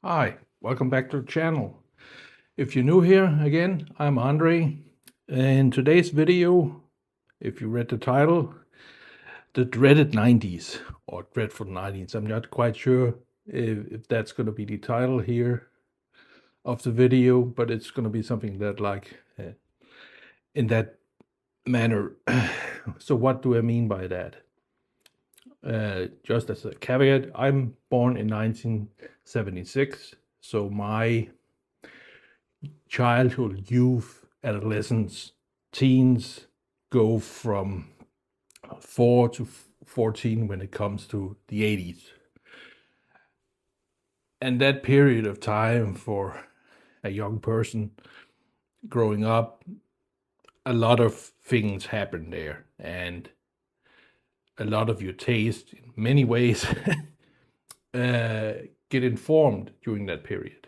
Hi, welcome back to the channel. If you're new here, again, I'm Andre. In today's video, if you read the title, the dreaded 90s or dreadful 90s. I'm not quite sure if that's going to be the title here of the video, but it's going to be something that in that manner. So what do I mean by that? Just as a caveat, I'm born in 1976, so my childhood, youth, adolescence, teens go from 4 to 14 when it comes to the 80s. And that period of time for a young person growing up, a lot of things happen there, and a lot of your taste, in many ways, get informed during that period.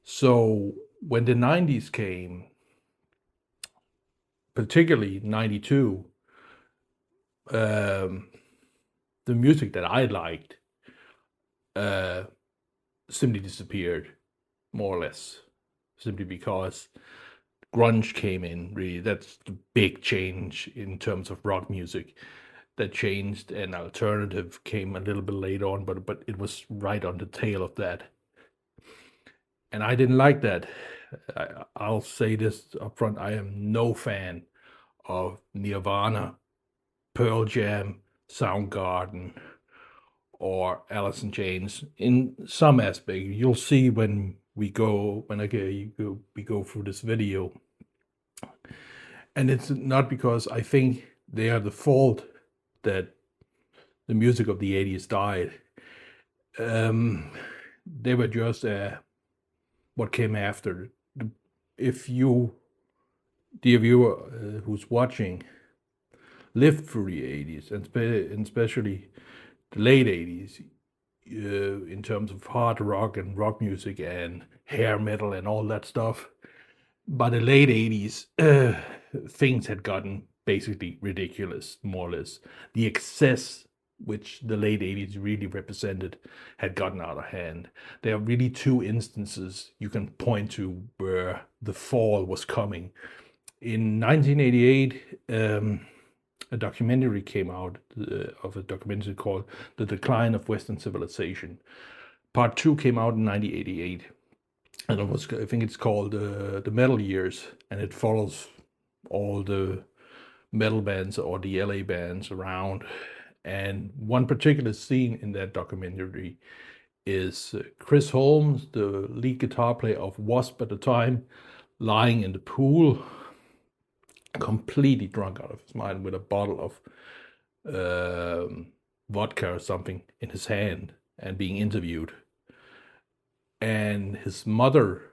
So when the 90s came, particularly 92, the music that I liked simply disappeared, more or less, simply because grunge came in. Really, that's the big change in terms of rock music that changed, and alternative came a little bit later on, but it was right on the tail of that. And I didn't like that. I'll say this up front, I am no fan of Nirvana, Pearl Jam, Soundgarden, or Alice in Chains. In some aspect, you'll see when we go through this video. And it's not because I think they are the fault that the music of the 80s died. They were just what came after. If you, dear viewer who's watching, lived through the 80s, and especially the late 80s, in terms of hard rock and rock music and hair metal and all that stuff, by the late 80s, things had gotten basically ridiculous, more or less. The excess which the late 80s really represented had gotten out of hand. There are really two instances you can point to where the fall was coming. In 1988, a documentary came out of a documentary called The Decline of Western Civilization. Part 2 came out in 1988, and I think it's called The Metal Years, and it follows all the metal bands or the LA bands around. And one particular scene in that documentary is Chris Holmes, the lead guitar player of Wasp at the time, lying in the pool, completely drunk out of his mind, with a bottle of vodka or something in his hand and being interviewed. And his mother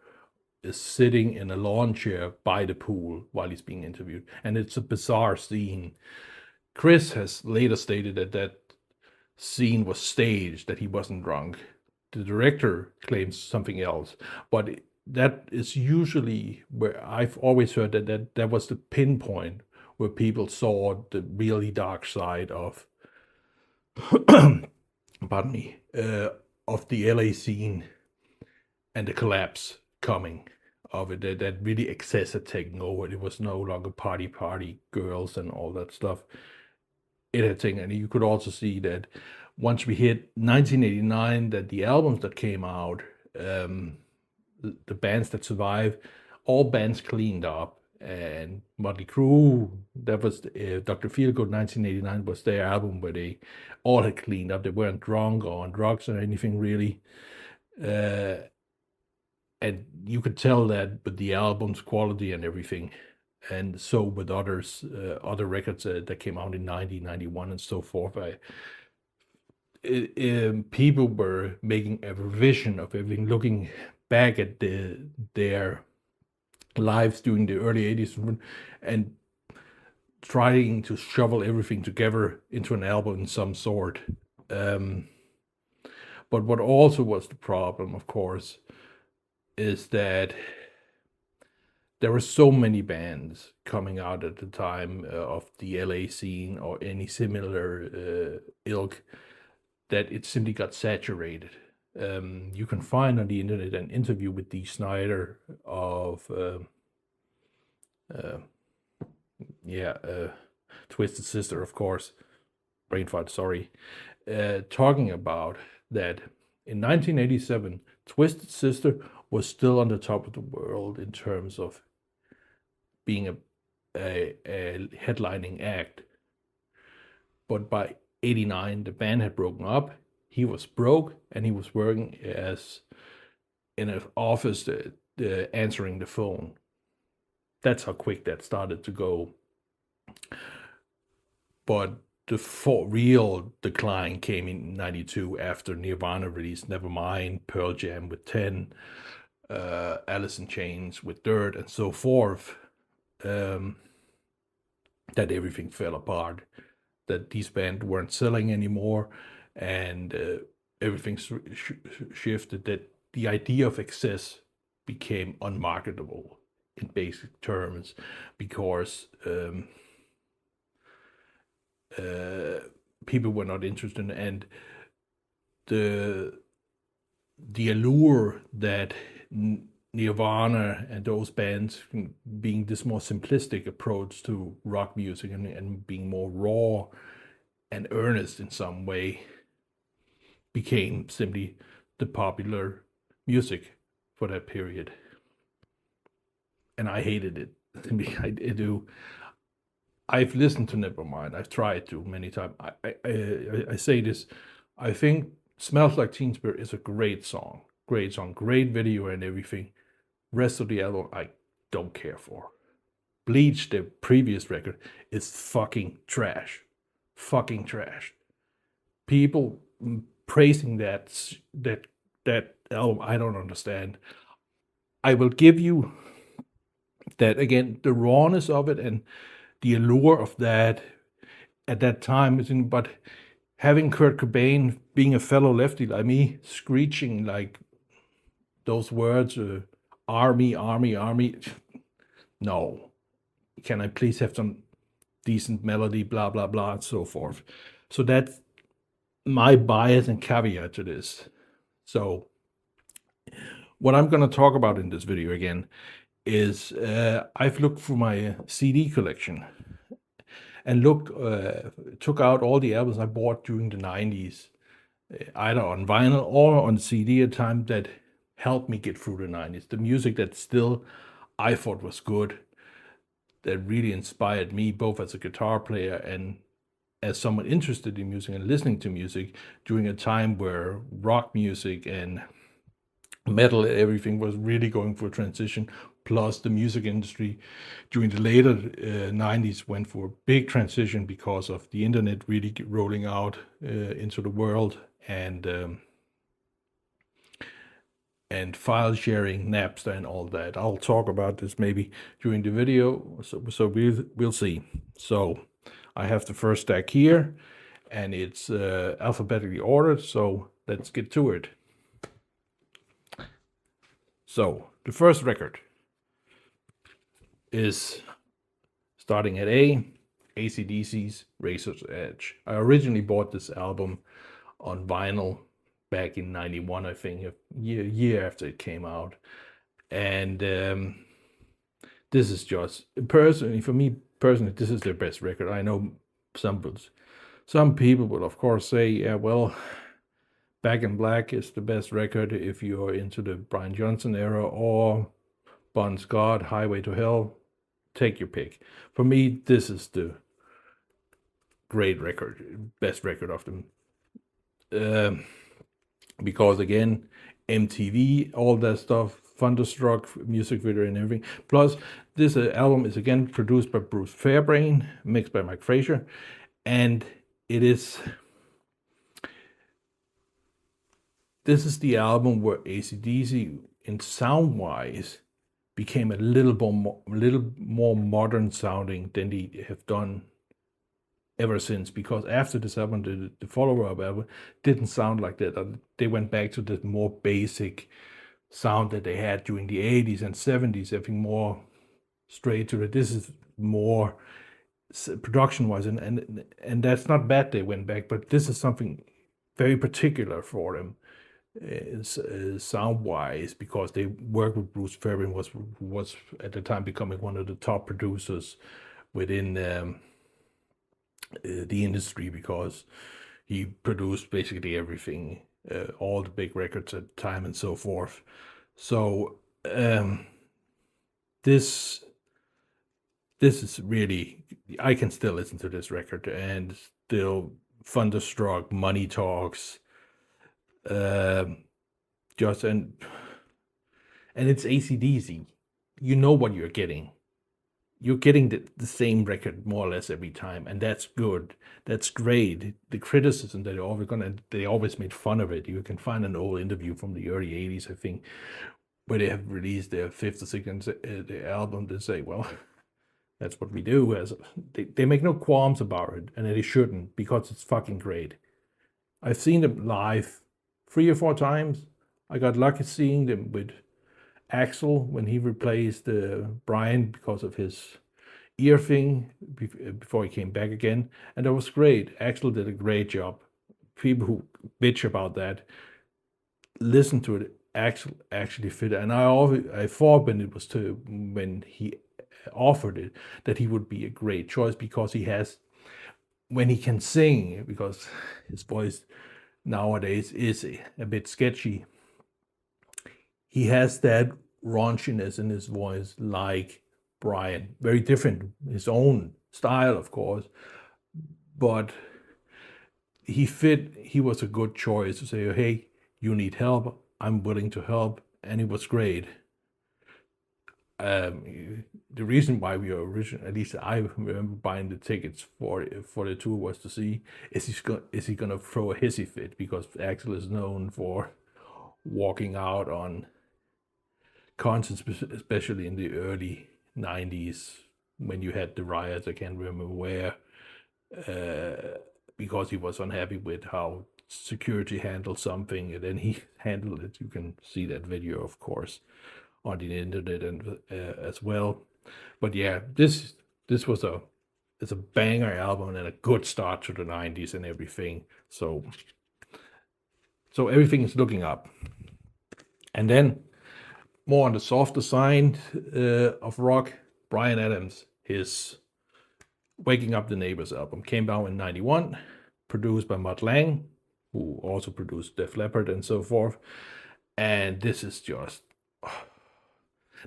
is sitting in a lawn chair by the pool while he's being interviewed. And it's a bizarre scene. Chris has later stated that that scene was staged, that he wasn't drunk. The director claims something else, but that is usually where I've always heard that was the pinpoint where people saw the really dark side of, pardon me, of the LA scene and the collapse coming of it. That really excess had taken over. It was no longer party girls and all that stuff. It had taken, and you could also see that once we hit 1989, that the albums that came out, the bands that survived, all bands cleaned up. And Mötley Crüe, that was Dr. Feelgood 1989 was their album where they all had cleaned up. They weren't drunk or on drugs or anything really. And you could tell that with the album's quality and everything. And so with others, other records that came out in 1991 and so forth, people were making a revision of everything, looking back at their lives during the early 80s and trying to shovel everything together into an album in some sort. But what also was the problem, of course, is that there were so many bands coming out at the time of the LA scene or any similar ilk that it simply got saturated. You can find on the internet an interview with Dee Snider of Twisted Sister, of course, brain fart, sorry, talking about that in 1987, Twisted Sister was still on the top of the world in terms of being a headlining act. But by 89, the band had broken up. He was broke, and he was working as in an office answering the phone. That's how quick that started to go. But the real decline came in 92 after Nirvana released Nevermind, Pearl Jam with 10, Alice in Chains with Dirt, and so forth. That everything fell apart, that these bands weren't selling anymore, and everything shifted, that the idea of excess became unmarketable in basic terms, because people were not interested, and the allure that Nirvana and those bands being this more simplistic approach to rock music and being more raw and earnest in some way became simply the popular music for that period. And I hated it. I do. I've listened to Nevermind. I've tried to many times. I say this. I think Smells Like Teen Spirit is a great song. Great song. Great video and everything. Rest of the album, I don't care for. Bleach, the previous record, is fucking trash. Fucking trash. People praising that album, I don't understand. I will give you that, again, the rawness of it and the allure of that at that time is in, but having Kurt Cobain being a fellow lefty like me, screeching like those words, army, army, army. No. Can I please have some decent melody, blah, blah, blah, and so forth. So that's my bias and caveat to this. So what I'm going to talk about in this video again is I've looked through my CD collection and took out all the albums I bought during the 90s, either on vinyl or on CD at time that helped me get through the 90s. The music that still I thought was good, that really inspired me both as a guitar player and as someone interested in music and listening to music during a time where rock music and metal, everything was really going for a transition. Plus the music industry during the later 90s went for a big transition because of the internet really rolling out into the world, and file sharing, Napster, and all that. I'll talk about this maybe during the video, so we'll see. So I have the first stack here, and it's alphabetically ordered, so let's get to it. So the first record is starting at A, AC/DC's Razor's Edge. I originally bought this album on vinyl back in 91, I think, a year after it came out. And this is just, personally, for me personally, this is their best record. I know some people will, of course, say, yeah, well, Back in Black is the best record if you're into the Brian Johnson era, or Bon Scott, Highway to Hell. Take your pick. For me, this is the great record, best record of them. Because again, MTV, all that stuff, Thunderstruck, music video and everything. Plus, this album is again produced by Bruce Fairbrain, mixed by Mike Frazier, and this is the album where AC/DC, in sound-wise, became a little more modern sounding than they have done ever since, because after this album, the follow-up album didn't sound like that. They went back to the more basic sound that they had during the 80s and 70s, everything more straight to it. This is more production-wise, and that's not bad they went back, but this is something very particular for them. sound-wise, because they worked with Bruce Fairbairn, who was at the time becoming one of the top producers within the industry, because he produced basically everything, all the big records at the time and so forth. So this is really, I can still listen to this record and still Thunderstruck, Money Talks, just and it's AC/DC. You know what you're getting. You're getting the same record more or less every time, and that's good. That's great. The criticism that they always made fun of it. You can find an old interview from the early '80s, I think, where they have released their fifth or sixth album. They say, well, that's what we do. As they make no qualms about it, and they shouldn't, because it's fucking great. I've seen them live 3 or 4 times. I got lucky seeing them with Axl when he replaced Bryan because of his ear thing before he came back again, and that was great. Axl did a great job. People who bitch about that, listen to it. Axl actually fit, and I thought when he offered it that he would be a great choice, because when he can sing, because his voice nowadays is a bit sketchy. He has that raunchiness in his voice, like Bryan. Very different, his own style, of course, but he was a good choice to say, hey, you need help, I'm willing to help, and it was great. The reason why we were originally, at least I remember buying the tickets for the tour, was to see, is he gonna throw a hissy fit, because Axl is known for walking out on concerts, especially in the early 90s when you had the riots. I can't remember where, because he was unhappy with how security handled something, and then he handled it. You can see that video, of course, on the internet and as well. But yeah, this was it's a banger album and a good start to the 90s and everything. So everything is looking up. And then more on the softer side of rock, Bryan Adams, his Waking Up the Neighbours album came out in 91, produced by Mötley, who also produced Def Leppard and so forth. And this is just,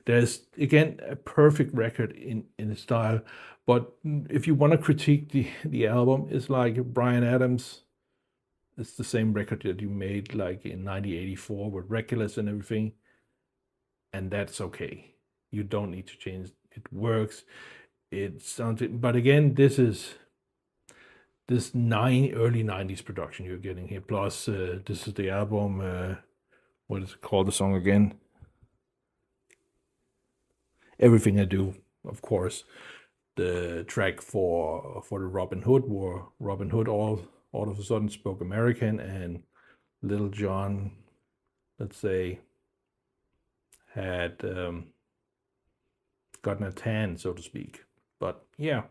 there's again a perfect record in the style. But if you want to critique the album, it's like Bryan Adams, it's the same record that you made like in 1984 with Reckless and everything, and that's okay. You don't need to change. It works. It sounds. But again, this is this early 90s production you're getting here. Plus, this is the album. What is it called? The song again? Everything I Do, of course. The track for the Robin Hood, where Robin Hood all of a sudden spoke American, and Little John, let's say, had gotten a tan, so to speak. But yeah,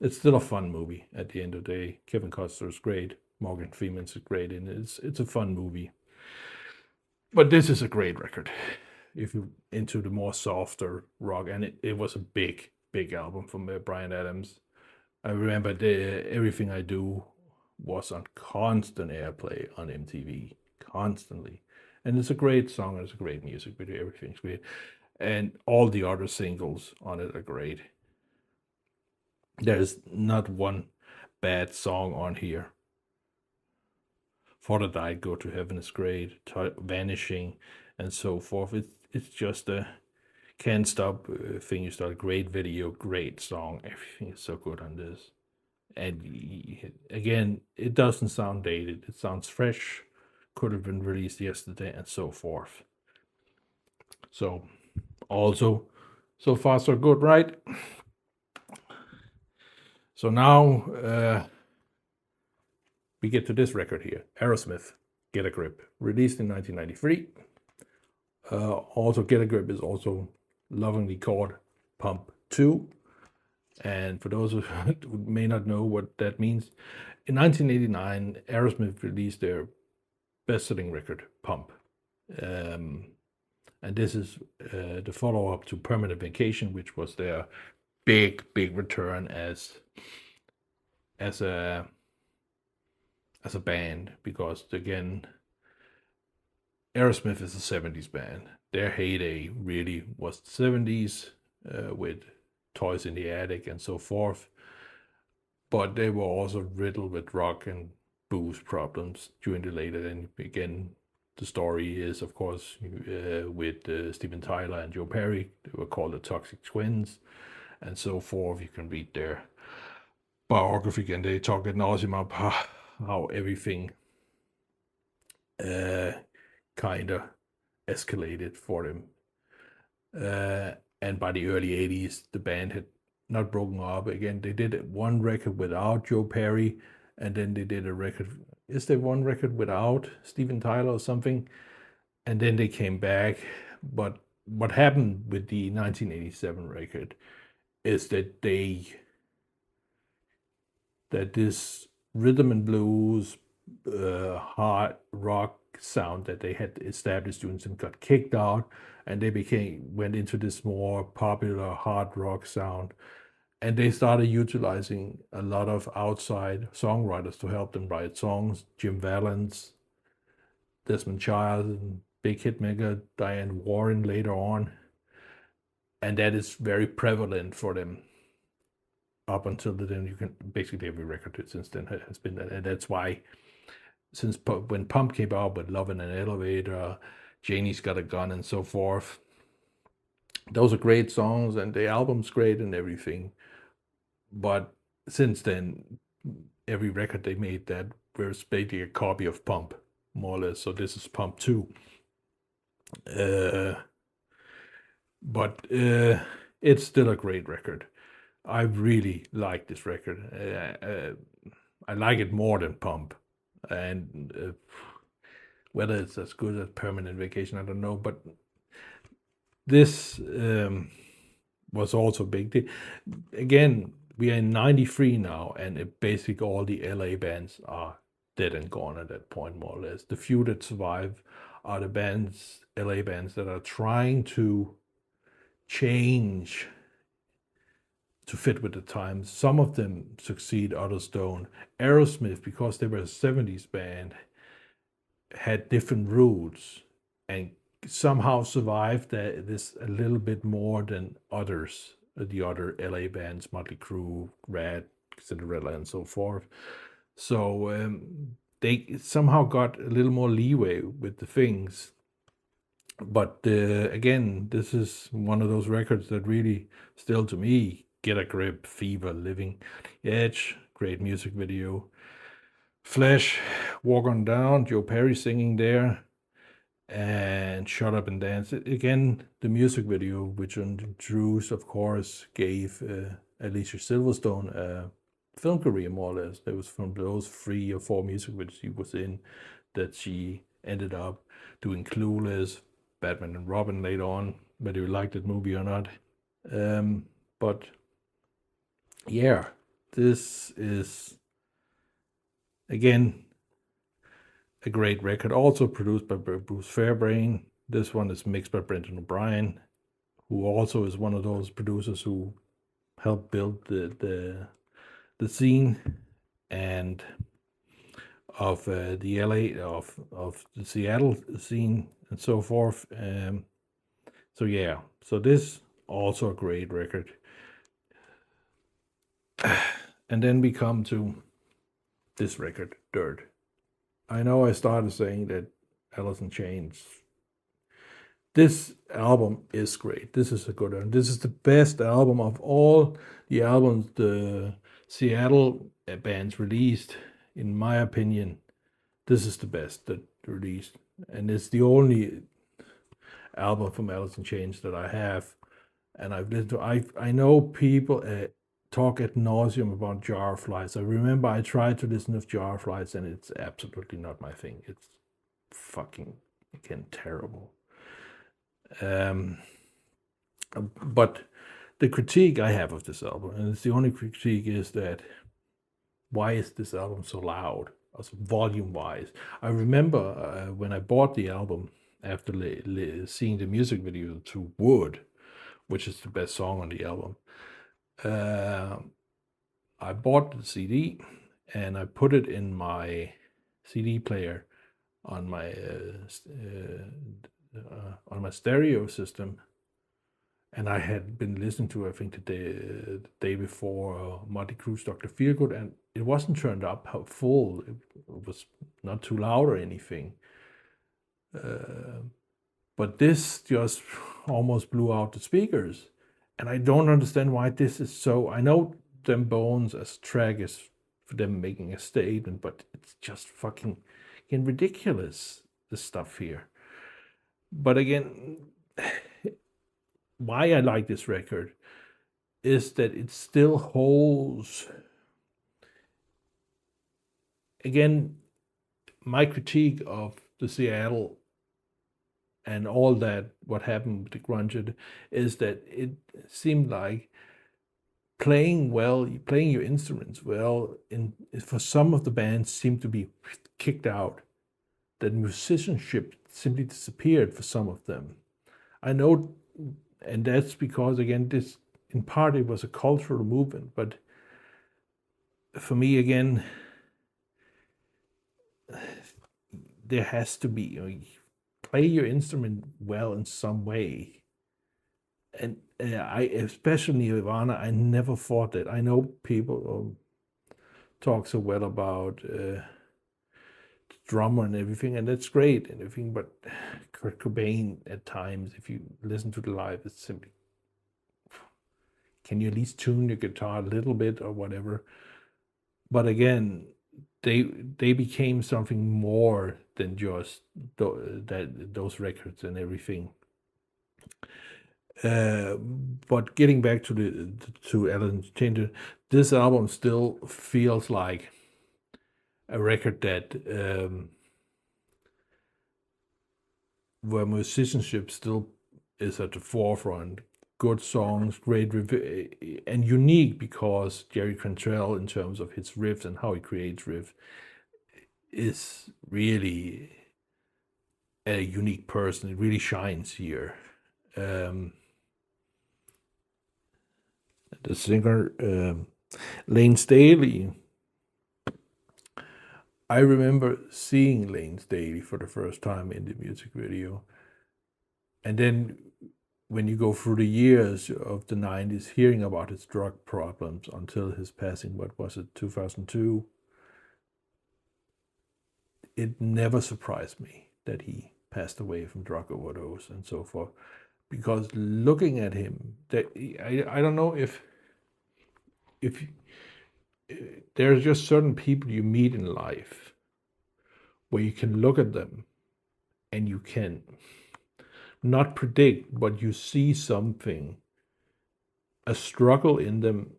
it's still a fun movie at the end of the day. Kevin Costner's great, Morgan Freeman's great, and it's a fun movie. But this is a great record if you're into the more softer rock, and it was a big album from Bryan Adams. I remember Everything I Do was on constant airplay on MTV, constantly. And it's a great song, and it's a great music video, everything's great. And all the other singles on it are great. There's not one bad song on here. Father Died, Go to Heaven is great, Vanishing, and so forth. It's just a Can't Stop Thing You Start, great video, great song. Everything is so good on this. And again, it doesn't sound dated. It sounds fresh, could have been released yesterday, and so forth. So, also, so far so good, right? So now we get to this record here, Aerosmith, Get a Grip, released in 1993. Also, Get a Grip is also lovingly called Pump 2. And for those who may not know what that means, in 1989, Aerosmith released their best-selling record, Pump. And this is the follow-up to Permanent Vacation, which was their big return as a band, because again, Aerosmith is a 70s band. Their heyday really was the 70s with Toys in the Attic and so forth. But they were also riddled with rock and booze problems during the later. And again, the story is, of course, with Steven Tyler and Joe Perry. They were called the Toxic Twins and so forth. You can read their biography, and they talk ad nauseum about how everything kind of escalated for them. And by the early 80s, the band had not broken up. Again, they did one record without Joe Perry, and then they did a record. Is there one record without Steven Tyler or something? And then they came back. But what happened with the 1987 record is that this rhythm and blues, hard rock sound that they had established during some got kicked out, and they went into this more popular hard rock sound, and they started utilizing a lot of outside songwriters to help them write songs. Jim Valance, Desmond Child, and big hitmaker Diane Warren later on, and that is very prevalent for them up until then. You can basically every record since then has been that, and that's why since when Pump came out with Love in an Elevator, Janie's Got a Gun, and so forth, those are great songs, and the album's great and everything. But since then, every record they made that was basically a copy of Pump, more or less. So this is Pump 2. But it's still a great record. I really like this record. I like it more than Pump. And whether it's as good as Permanent Vacation, I don't know. But this was also big. Again, we are in 93 now, and basically all the LA bands are dead and gone at that point, more or less. The few that survive are the bands, LA bands, that are trying to change to fit with the times. Some of them succeed, others don't. Aerosmith, because they were a 70s band, had different roots and somehow survived this a little bit more than others, the other LA bands, Mötley Crüe, Rat, Cinderella, and so forth. So they somehow got a little more leeway with the things. But again, this is one of those records that really, still to me, Get a Grip, Fever, Living Edge, great music video. Flesh, Walk On Down, Joe Perry singing there, and Shut Up and Dance. Again, the music video, which Drews, of course, gave Alicia Silverstone a film career, more or less. There was from those 3 or 4 music videos she was in that she ended up doing Clueless, Batman and Robin later on, whether you like that movie or not. But yeah, this is again a great record, also produced by Bruce Fairbrain. This one is mixed by Brendan O'Brien, who also is one of those producers who helped build the scene and of the LA, of the Seattle scene and so forth. So yeah, so this also a great record. And then we come to this record, Dirt. I know I started saying that Alice in Chains. This album is great. This is a good one. This is the best album of all the albums the Seattle bands released. In my opinion, this is the best that released. And it's the only album from Alice in Chains that I have. And I've listened to, I know people talk ad nauseum about Jar of Flies. I remember I tried to listen to Jar of Flies, and it's absolutely not my thing. It's fucking, again, terrible. But the critique I have of this album, and it's the only critique, is that why is this album so loud? also volume-wise. I remember when I bought the album after seeing the music video to Wood, which is the best song on the album. I bought the CD and I put it in my CD player on my stereo system, and I had been listening to, I think, the day before, Mötley Crüe's Dr. Feelgood, and it wasn't turned up how full. It was not too loud or anything. But this just almost blew out the speakers. And I don't understand why this is so. I know Them Bones as track is for them making a statement, but it's just fucking ridiculous, the stuff here. But again, why I like this record is that it still holds. Again, my critique of the Seattle and all that, what happened with the grunge, is that it seemed like playing your instruments well, for some of the bands seemed to be kicked out. That musicianship simply disappeared for some of them. I know, and that's because, again, this in part it was a cultural movement, but for me, again, there has to be, play your instrument well in some way. And I, especially Nirvana, I never thought that. I know people talk so well about the drummer and everything, and that's great and everything, but Kurt Cobain at times, if you listen to the live, it's simply, can you at least tune your guitar a little bit or whatever? But again, they became something more than just those records and everything. But getting back to Alan Tainter, this album still feels like a record that where musicianship still is at the forefront. Good songs, great and unique, because Jerry Cantrell, in terms of his riffs and how he creates riffs, is really a unique person. It really shines here. The singer, Lane Staley. I remember seeing Lane Staley for the first time in the music video. And then when you go through the years of the 90s, hearing about his drug problems until his passing, what was it, 2002, it never surprised me that he passed away from drug overdose and so forth. Because looking at him, that I don't know if there's just certain people you meet in life where you can look at them and you can not predict, but you see something, a struggle in them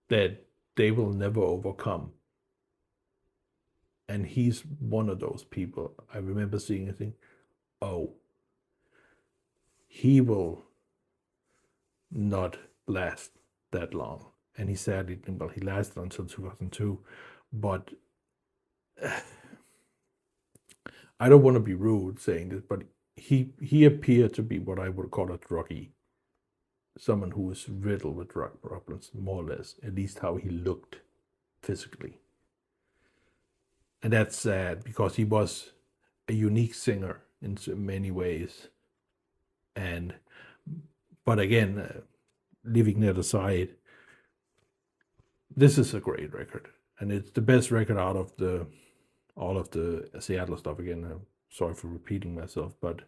that they will never overcome. And he's one of those people. I remember seeing and thinking, oh, he will not last that long. And he sadly, well, he lasted until 2002. But I don't want to be rude saying this, but he appeared to be what I would call a druggie. Someone who was riddled with drug problems, more or less, at least how he looked physically. And that's sad, because he was a unique singer in so many ways. But again, leaving that aside, this is a great record, and it's the best record out of all of the Seattle stuff. Again, I'm sorry for repeating myself, but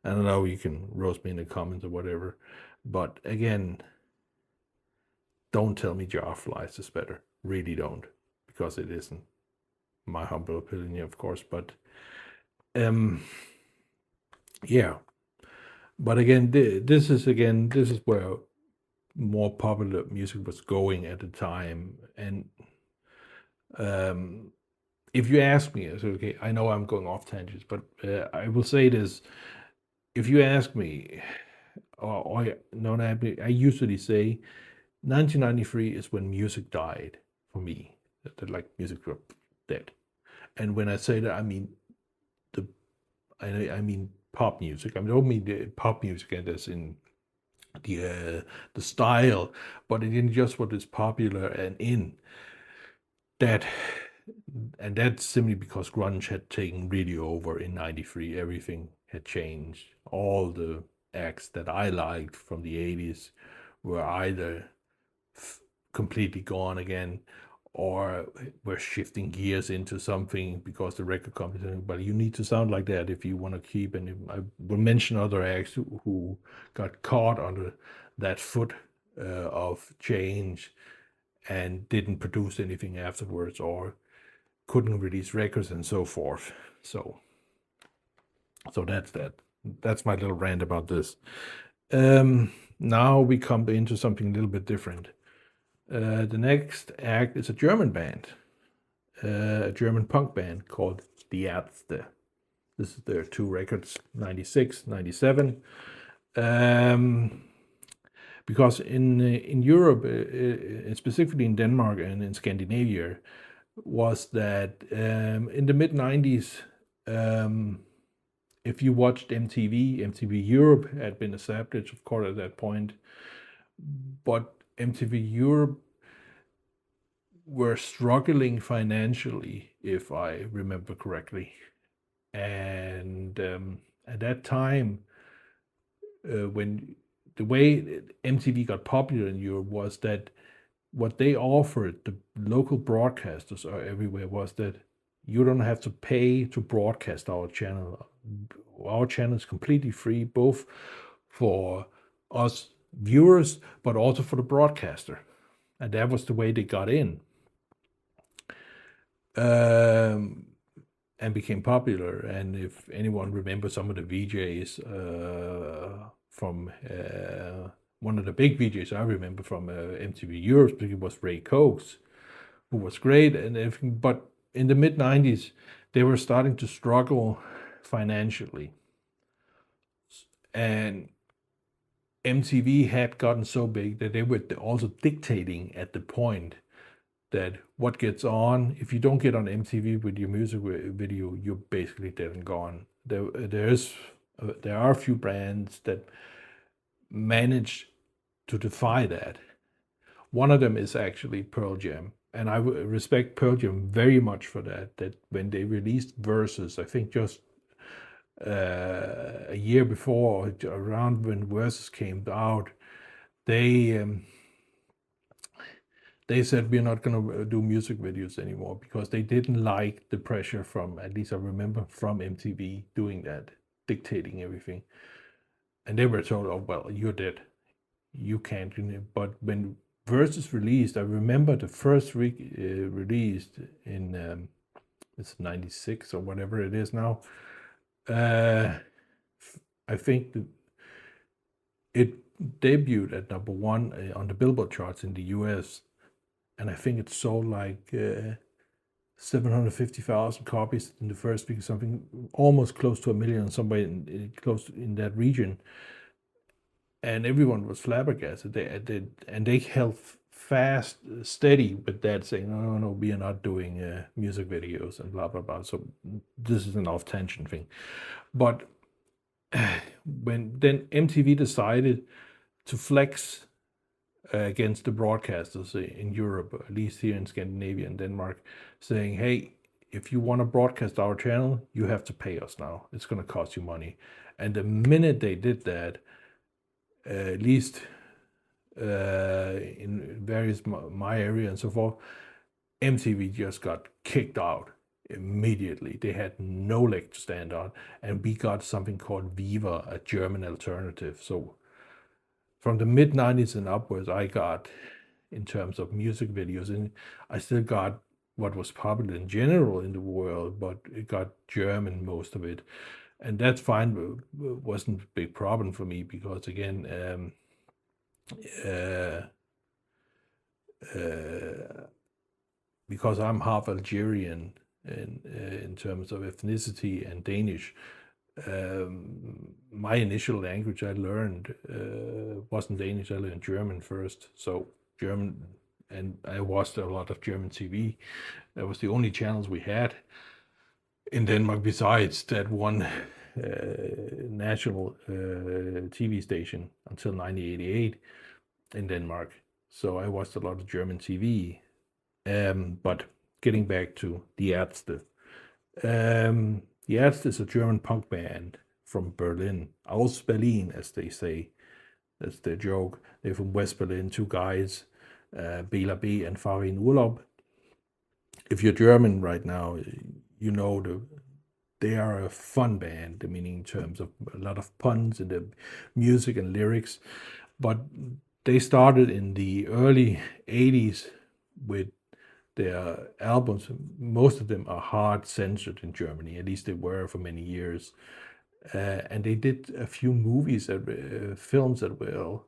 I don't know, you can roast me in the comments or whatever. But again, don't tell me Jar Flies is better. Really don't, because it isn't. My humble opinion, of course, but yeah. But again, this is where more popular music was going at the time. And if you ask me, so okay, I know I'm going off tangents, but I will say this: if you ask me, I usually say 1993 is when music died for me. That like music was dead. And when I say that, I mean I mean pop music. I don't mean the pop music as in the style, but it in just what is popular and in that. And that's simply because grunge had taken really over in '93. Everything had changed. All the acts that I liked from the '80s were either completely gone again, or we're shifting gears into something because the record company said, but you need to sound like that if you want to keep. And I will mention other acts who got caught under that foot of change and didn't produce anything afterwards, or couldn't release records and so forth. So that's that. That's my little rant about this. Now we come into something a little bit different. The next act is a German band, a German punk band called the Ärzte. This is their 2 records, 96, 97. Because in Europe, specifically in Denmark and in Scandinavia, was that in the mid-90s, if you watched MTV Europe had been established, of course, at that point, but MTV Europe were struggling financially, if I remember correctly. And at that time, when the way MTV got popular in Europe was that what they offered the local broadcasters everywhere was that you don't have to pay to broadcast our channel. Our channel is completely free, both for us viewers, but also for the broadcaster. And that was the way they got in. And became popular. And if anyone remembers some of the VJs from one of the big VJs I remember from MTV Europe, it was Ray Coates, who was great and everything. But in the mid-90s, they were starting to struggle financially. And MTV had gotten so big that they were also dictating at the point that what gets on, if you don't get on MTV with your music video, you're basically dead and gone. There are a few brands that manage to defy that. One of them is actually Pearl Jam, and I respect Pearl Jam very much for that. That when they released Versus, I think just a year before, around when Versus came out, they said we're not going to do music videos anymore because they didn't like the pressure from, at least I remember, from MTV doing that, dictating everything. And they were told, oh, well, you're dead. You can't. But when Versus released, I remember the first week released in, it's 96 or whatever it is now. I think it debuted at #1 on the Billboard charts in the US. And I think it sold like 750,000 copies in the first week, something almost close to 1 million, somewhere close in that region. And everyone was flabbergasted. They held fast, steady with that, saying, no, we are not doing music videos and blah, blah, blah. So this is an off-tension thing. But when then MTV decided to flex against the broadcasters in Europe, at least here in Scandinavia and Denmark, saying, hey, if you want to broadcast our channel, you have to pay us now. It's going to cost you money. And the minute they did that, at least in various my area and so forth, MTV just got kicked out immediately. They had no leg to stand on. And we got something called Viva, a German alternative. So from the mid-90s and upwards, I got, in terms of music videos, and I still got what was popular in general in the world, but it got German, most of it. And that's fine, but wasn't a big problem for me because, again, because I'm half Algerian in terms of ethnicity and Danish, my initial language I learned wasn't Danish. I learned German first. So German, and I watched a lot of German TV. That was the only channels we had. in Denmark, besides that one national TV station until 1988 in Denmark. So I watched a lot of German TV. But getting back to the Ärzte. The Ärzte is a German punk band from Berlin, aus Berlin, as they say. That's their joke. They're from West Berlin, two guys, Bela B and Farin Urlaub. If you're German right now, you know they are a fun band, meaning in terms of a lot of puns in the music and lyrics. But they started in the early 80s with their albums. Most of them are hard censored in Germany, at least they were for many years. And they did a few movies, films as well.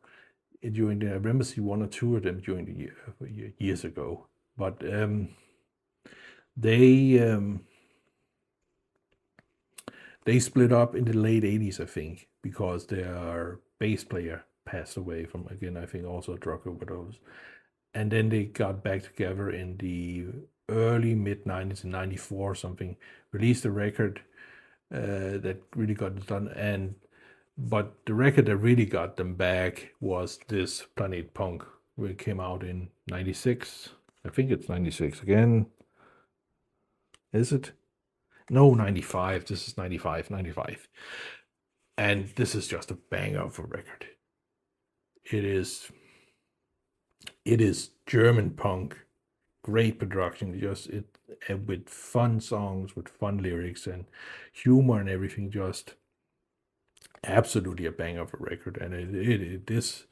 During the, I remember seeing one or two of them during the years ago. But they split up in the late 80s, I think, because their bass player passed away from, again, I think also a drug overdose. And then they got back together in the early mid-90s, in 94 or something, released a record that really got it done. But the record that really got them back was this Planet Punk, which came out in 96. I think it's 96 again. Is it? No, 95. This is 95. And this is just a banger of a record. It is German punk, great production, just with fun songs, with fun lyrics and humor and everything, just absolutely a banger of a record. And this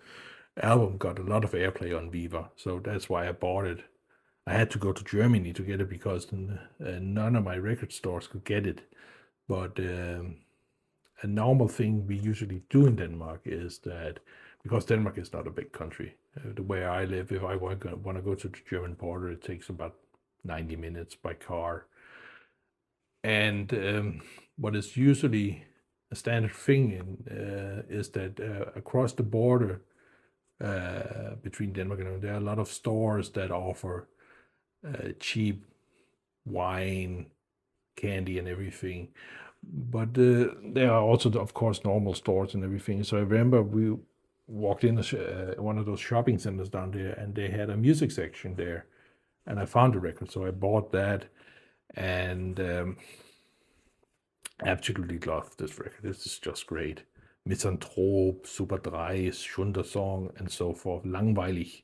album got a lot of airplay on Viva, so that's why I bought it. I had to go to Germany to get it because none of my record stores could get it. But a normal thing we usually do in Denmark is that, because Denmark is not a big country, the way I live, if I want to go to the German border, it takes about 90 minutes by car. And what is usually a standard thing is that across the border between Denmark and Norway, there are a lot of stores that offer cheap wine, candy, and everything. But there are also, of course, normal stores and everything. So I remember we walked in one of those shopping centers down there, and they had a music section there, and I found the record, so I bought that, and absolutely loved this record. This is just great. Misanthrop, Super 3, Schundersong, and so forth. Langweilig.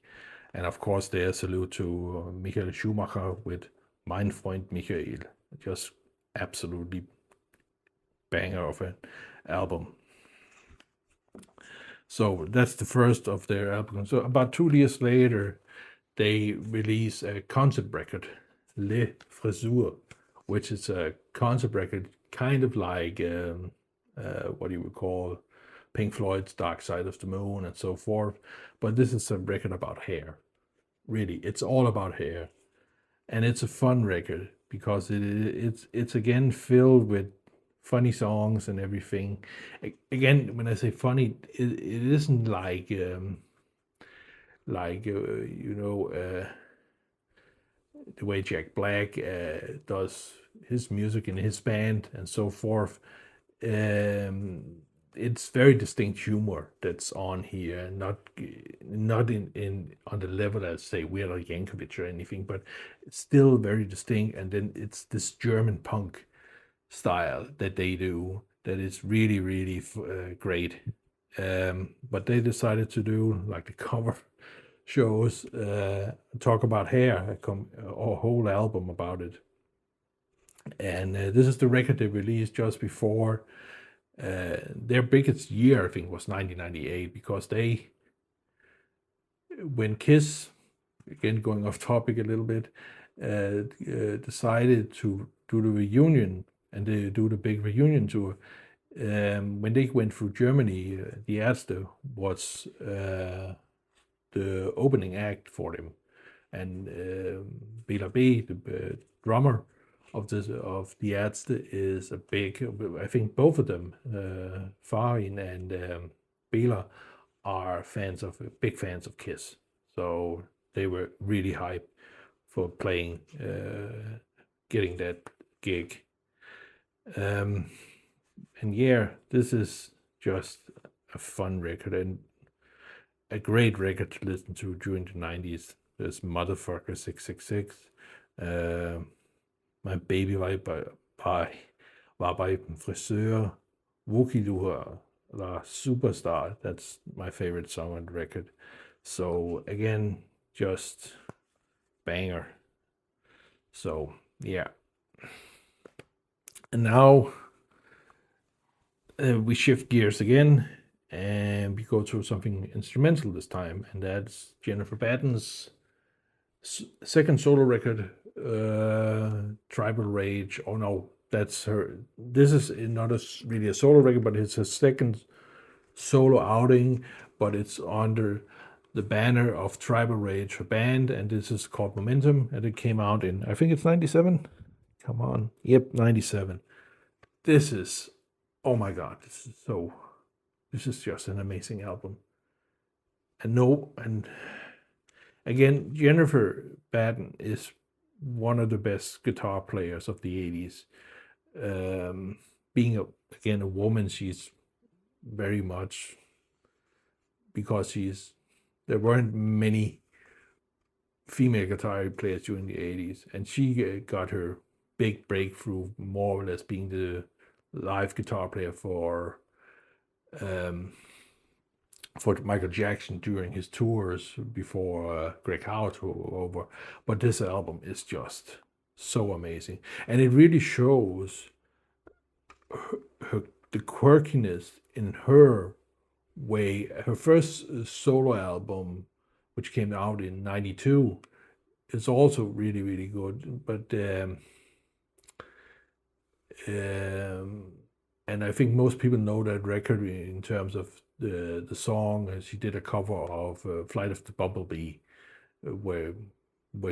And of course, there's a salute to Michael Schumacher with Mein Freund Michael. Just absolutely banger of an album. So that's the first of their albums. So about 2 years later, they release a concept record, Le Frisur, which is a concept record kind of like what you would call Pink Floyd's Dark Side of the Moon and so forth. But this is a record about hair. Really, it's all about hair. And it's a fun record because it's again filled with funny songs and everything. Again, when I say funny, it isn't like the way Jack Black does his music in his band and so forth. It's very distinct humor that's on here, not in on the level as say Weird Al Yankovic or anything, but it's still very distinct. And then it's this German punk style that they do that is really, really great. But they decided to do like the cover shows, talk about hair, a whole album about it. And this is the record they released just before their biggest year, I think, was 1998, because when Kiss, again going off topic a little bit, decided to do the reunion, and they do the big reunion tour. When they went through Germany, the Ärzte was the opening act for them, and Bela B, the drummer of the Ärzte, is a big. I think both of them, Farin and Bela, are big fans of Kiss. So they were really hyped for getting that gig. And yeah, this is just a fun record and a great record to listen to during the 90s. There's Motherfucker 666, My Baby var by Frisur, Wookie La Superstar. That's my favorite song on the record. So again, just banger. So yeah. And now we shift gears again and we go to something instrumental this time, and that's Jennifer Batten's second solo record, Tribal Rage. Oh no, that's her. This is not really a solo record, but it's her second solo outing, but it's under the banner of Tribal Rage, her band, and this is called Momentum, and it came out in, I think it's 97. Come on. Yep, 97. This is, oh my god, this is just an amazing album. And again, Jennifer Batten is one of the best guitar players of the 80s. Being again a woman, she's very much, because there weren't many female guitar players during the 80s, and she got her big breakthrough more or less being the live guitar player for Michael Jackson during his tours before Greg Howe took over. But this album is just so amazing, and it really shows the quirkiness in her way. Her first solo album, which came out in 92, is also really, really good. But and I think most people know that record in terms of the song. She did a cover of Flight of the Bumblebee, where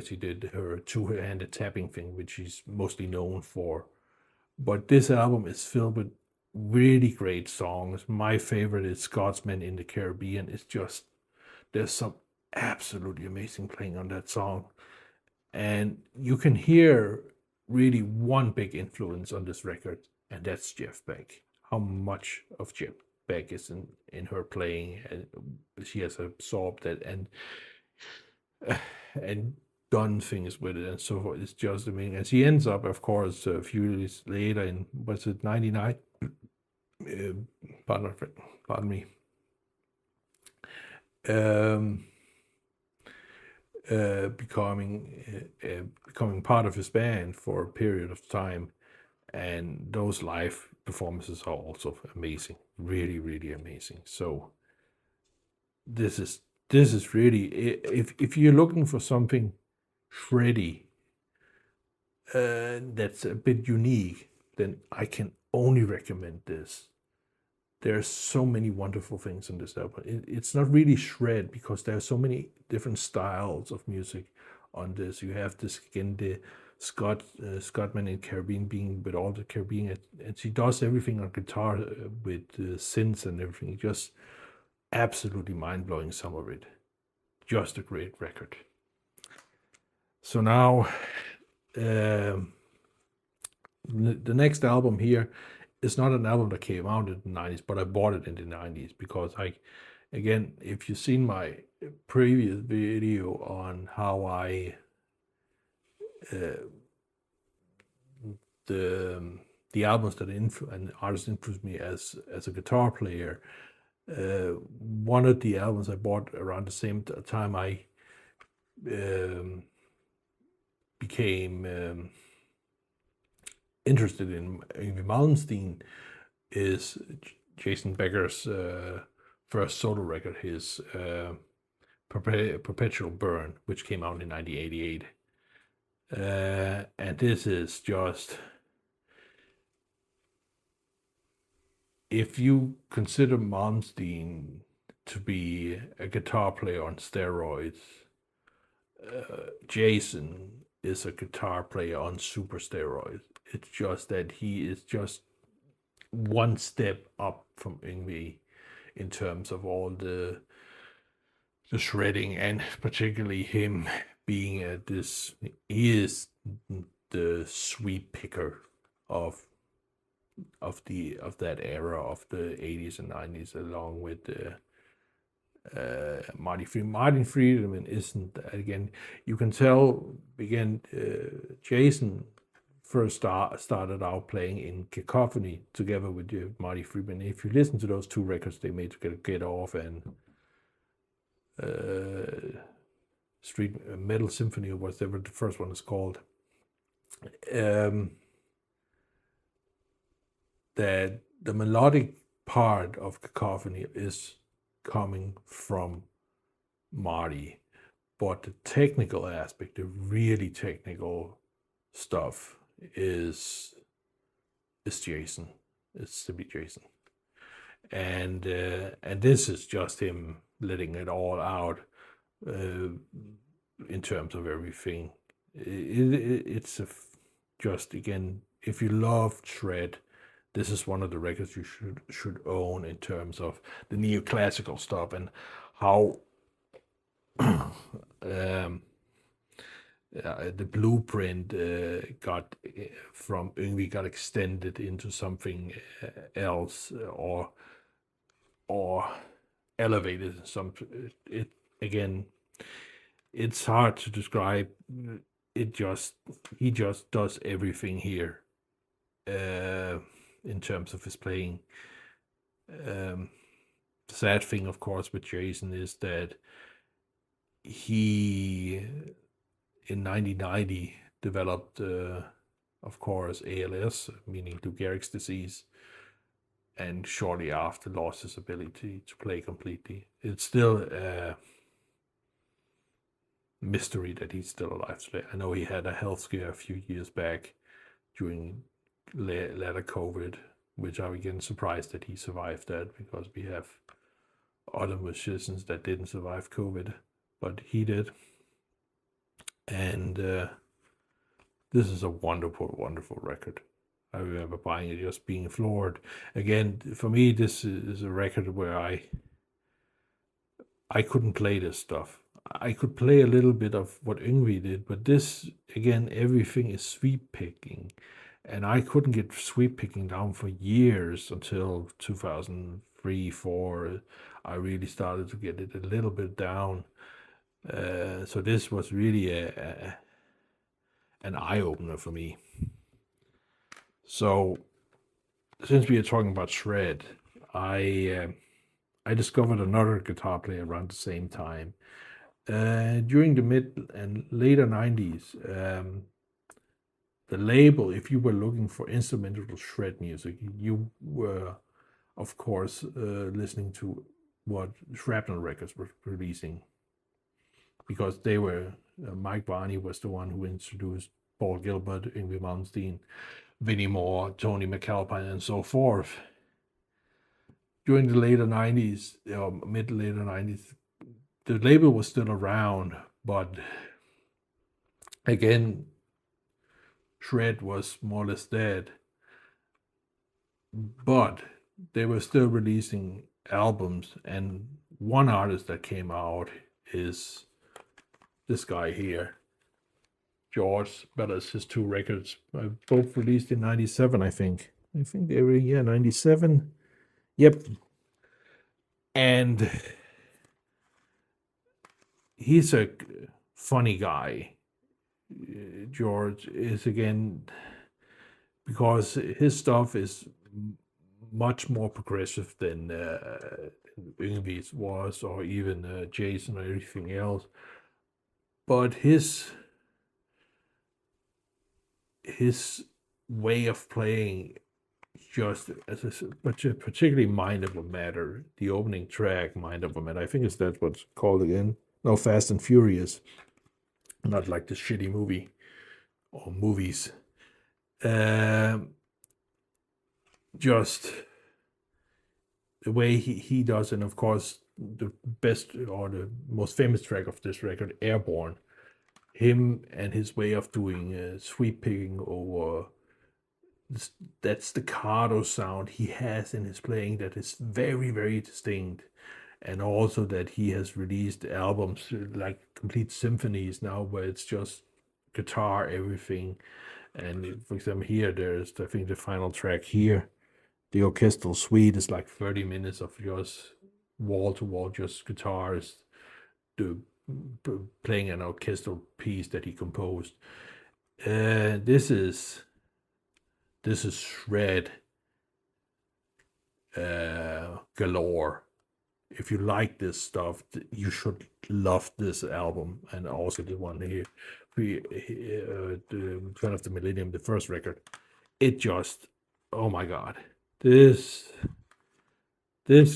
she did her two-handed tapping thing, which she's mostly known for. But this album is filled with really great songs. My favorite is Scotsman in the Caribbean. It's just, there's some absolutely amazing playing on that song. And you can hear really one big influence on this record, and that's Jeff Beck. How much of Jeff Beck is in her playing, and she has absorbed that and done things with it and so forth. It's just amazing. And she ends up, of course, a few years later in, was it 99? Pardon me. Becoming part of his band for a period of time, and those live performances are also amazing, really, really amazing. So this is really, if you're looking for something shreddy that's a bit unique, then I can only recommend this. There's so many wonderful things in this album. It's not really shred because there are so many different styles of music on this. You have this, again, the Scotsman in Caribbean, being with all the Caribbean, and she does everything on guitar with synths and everything. Just absolutely mind-blowing, some of it. Just a great record. So now, the next album here is not an album that came out in the 90s, but I bought it in the 90s because again, if you've seen my previous video on how the albums that an artist influenced me as a guitar player, one of the albums I bought around the same time I became interested in Malmsteen is Jason Becker's first solo record, his Perpetual Burn, which came out in 1988. And this is just, if you consider Malmsteen to be a guitar player on steroids, Jason is a guitar player on super steroids. It's just that he is just one step up from Yngwie in terms of all the shredding, and particularly him being he is the sweep picker of that era of the 80s and 90s, along with Martin Friedman isn't, again, you can tell, again, Jason first started out playing in Cacophony together with Marty Friedman. If you listen to those two records they made together, Get Off and Street Metal Symphony, or whatever the first one is called, that the melodic part of Cacophony is coming from Marty, but the technical aspect, the really technical stuff, is Jason. It's simply Jason, and this is just him letting it all out in terms of everything. It's just, again, if you love shred, this is one of the records you should own in terms of the neoclassical stuff and how the blueprint got from Yngwie got extended into something else, or elevated some. It, again, it's hard to describe. He just does everything here in terms of his playing. The sad thing, of course, with Jason is that he, in 1990, developed, of course, ALS, meaning Lou Gehrig's disease, and shortly after lost his ability to play completely. It's still a mystery that he's still alive today. I know he had a health scare a few years back during later COVID, which I'm again surprised that he survived that, because we have other musicians that didn't survive COVID, but he did. And this is a wonderful, wonderful record. I remember buying it, just being floored. Again, for me, this is a record where I couldn't play this stuff. I could play a little bit of what Yngwie did, but this, again, everything is sweep picking. And I couldn't get sweep picking down for years until 2003, 4. I really started to get it a little bit down. So this was really an eye-opener for me. So, since we are talking about shred, I discovered another guitar player around the same time. During the mid and later 90s, the label, if you were looking for instrumental shred music, you were, of course, listening to what Shrapnel Records were releasing, because they were, Mike Varney was the one who introduced Paul Gilbert, Yngwie Malmsteen, Vinnie Moore, Tony McAlpine, and so forth. During the later 90s, mid-later 90s, the label was still around, but again, shred was more or less dead. But they were still releasing albums, and one artist that came out is this guy here, George Bellis. His two records, both released in 97, I think. I think they were, 97. Yep. And he's a funny guy. George is, again, because his stuff is much more progressive than Yngwie's was, or even Jason or anything else. But his way of playing, just particularly Mind Over Matter, the opening track, Mind Over Matter, I think that's what's called again. No, Fast and Furious, not like the shitty movie or movies. Just the way he does, and of course the best or the most famous track of this record, Airborne, him and his way of doing sweep picking over that staccato sound he has in his playing that is very, very distinct. And also that he has released albums like complete symphonies now, where it's just guitar, everything. And for example, here there's I think the final track here, the orchestral suite is like 30 minutes of just wall to wall, just guitars, playing an orchestral piece that he composed. This is shred galore. If you like this stuff, you should love this album, and also the one here, the Turn of the Millennium, the first record. It just, oh my god, this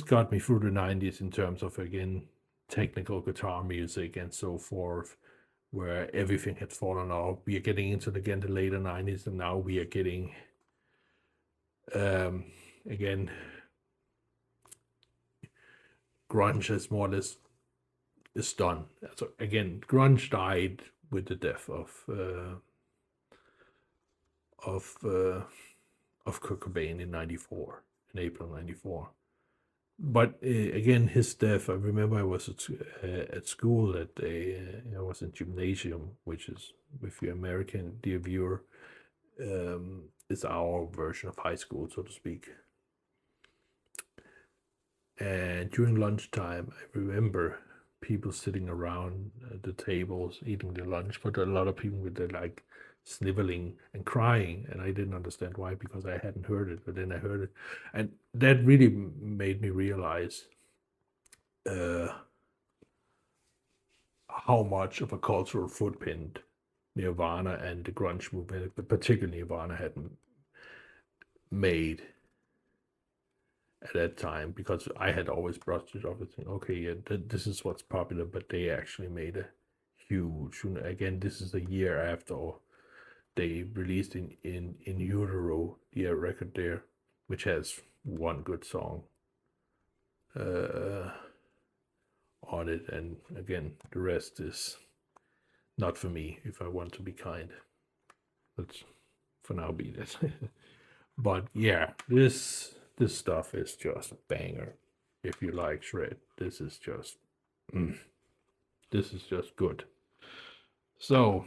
got me through the 90s in terms of, again, technical guitar music and so forth, where everything had fallen off. We are getting into again the later 90s, and now we are getting again, grunge is more or less is done. So again, grunge died with the death of Kurt Cobain in '94, in April '94. But again, his death. I remember I was at school that day. I was in gymnasium, which is, with your American dear viewer, is our version of high school, so to speak. And during lunchtime, I remember people sitting around the tables eating their lunch, but a lot of people with their like sniveling and crying, and I didn't understand why, because I hadn't heard it. But then I heard it, and that really made me realize how much of a cultural footprint Nirvana and the grunge movement, but particularly Nirvana, had made at that time, because I had always brushed it off and think, okay, yeah, this is what's popular, but they actually made a huge. Again, this is a year after they released in Utero, the record there, which has one good song on it, and again, the rest is not for me, if I want to be kind. Let's for now be that. But yeah, this stuff is just a banger. If you like shred, this is just good. So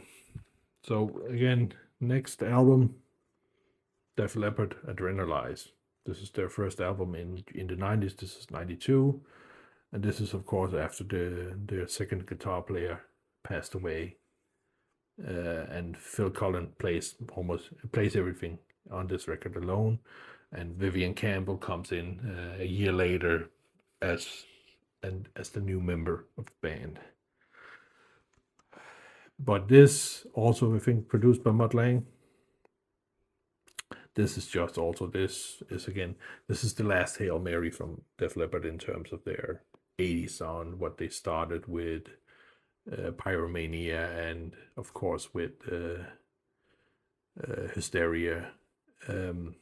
again, next album, Def Leppard, Adrenalize. This is their first album in the 90s. This is 92, and this is of course after their second guitar player passed away, and Phil Collins plays everything on this record alone, and Vivian Campbell comes in a year later as the new member of the band. But this also, I think, produced by Mötley. This is just also, this is the last Hail Mary from Def Leppard in terms of their 80s sound, what they started with Pyromania, and of course with Hysteria. And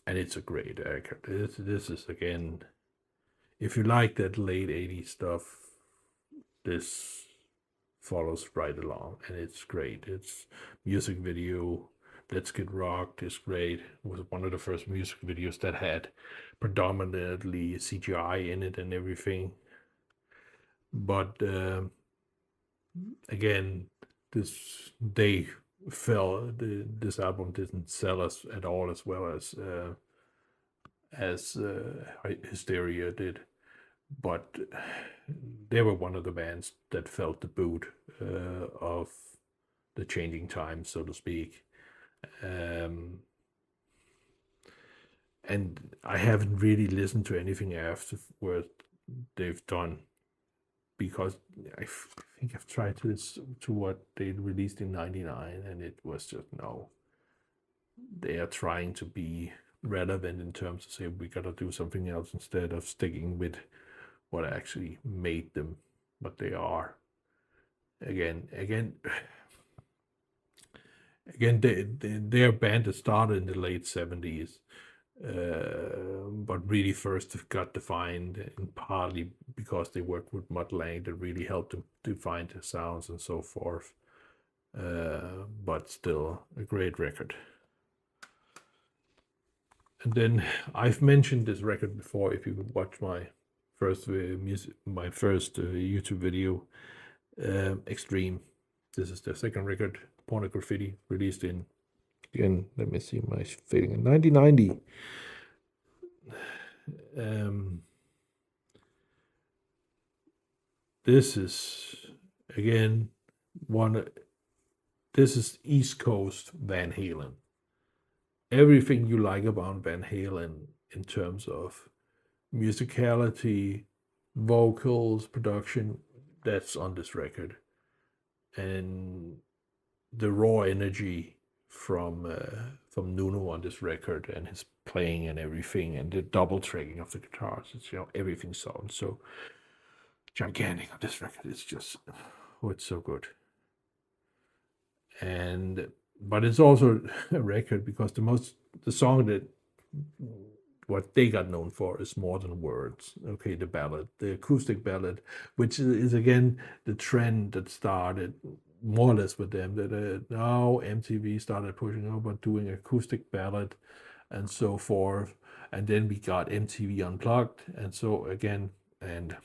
it's a great record. This is, again, if you like that late 80s stuff, this follows right along, and it's great. It's music video, Let's Get Rocked is great. It was one of the first music videos that had predominantly CGI in it and everything. But again, this album didn't sell us at all as well as Hysteria did. But they were one of the bands that felt the boot of the changing times, so to speak. And I haven't really listened to anything after what they've done, because I think I've tried to listen to what they released in '99, and it was just no. They are trying to be relevant in terms of saying we gotta do something else instead of sticking with what actually made them what they are. Again, their band that started in the late '70s, but really first got defined, and partly because they worked with Mötley that really helped them define their sounds and so forth. But still a great record. And then I've mentioned this record before. If you would watch my first YouTube video, Extreme. This is their second record. Pornograffitti, released in, again, let me see my fitting, in 1990. This is, again, this is East Coast Van Halen. Everything you like about Van Halen in terms of musicality, vocals, production, that's on this record. And the raw energy from Nuno on this record, and his playing and everything, and the double tracking of the guitars, it's, everything sounds so gigantic on this record. It's just, it's so good. But it's also a record because the song that what they got known for is More Than Words. Okay, the ballad, the acoustic ballad, which is again the trend that started more or less with them. That now MTV started pushing over doing acoustic ballad and so forth, and then we got MTV Unplugged, and so again, and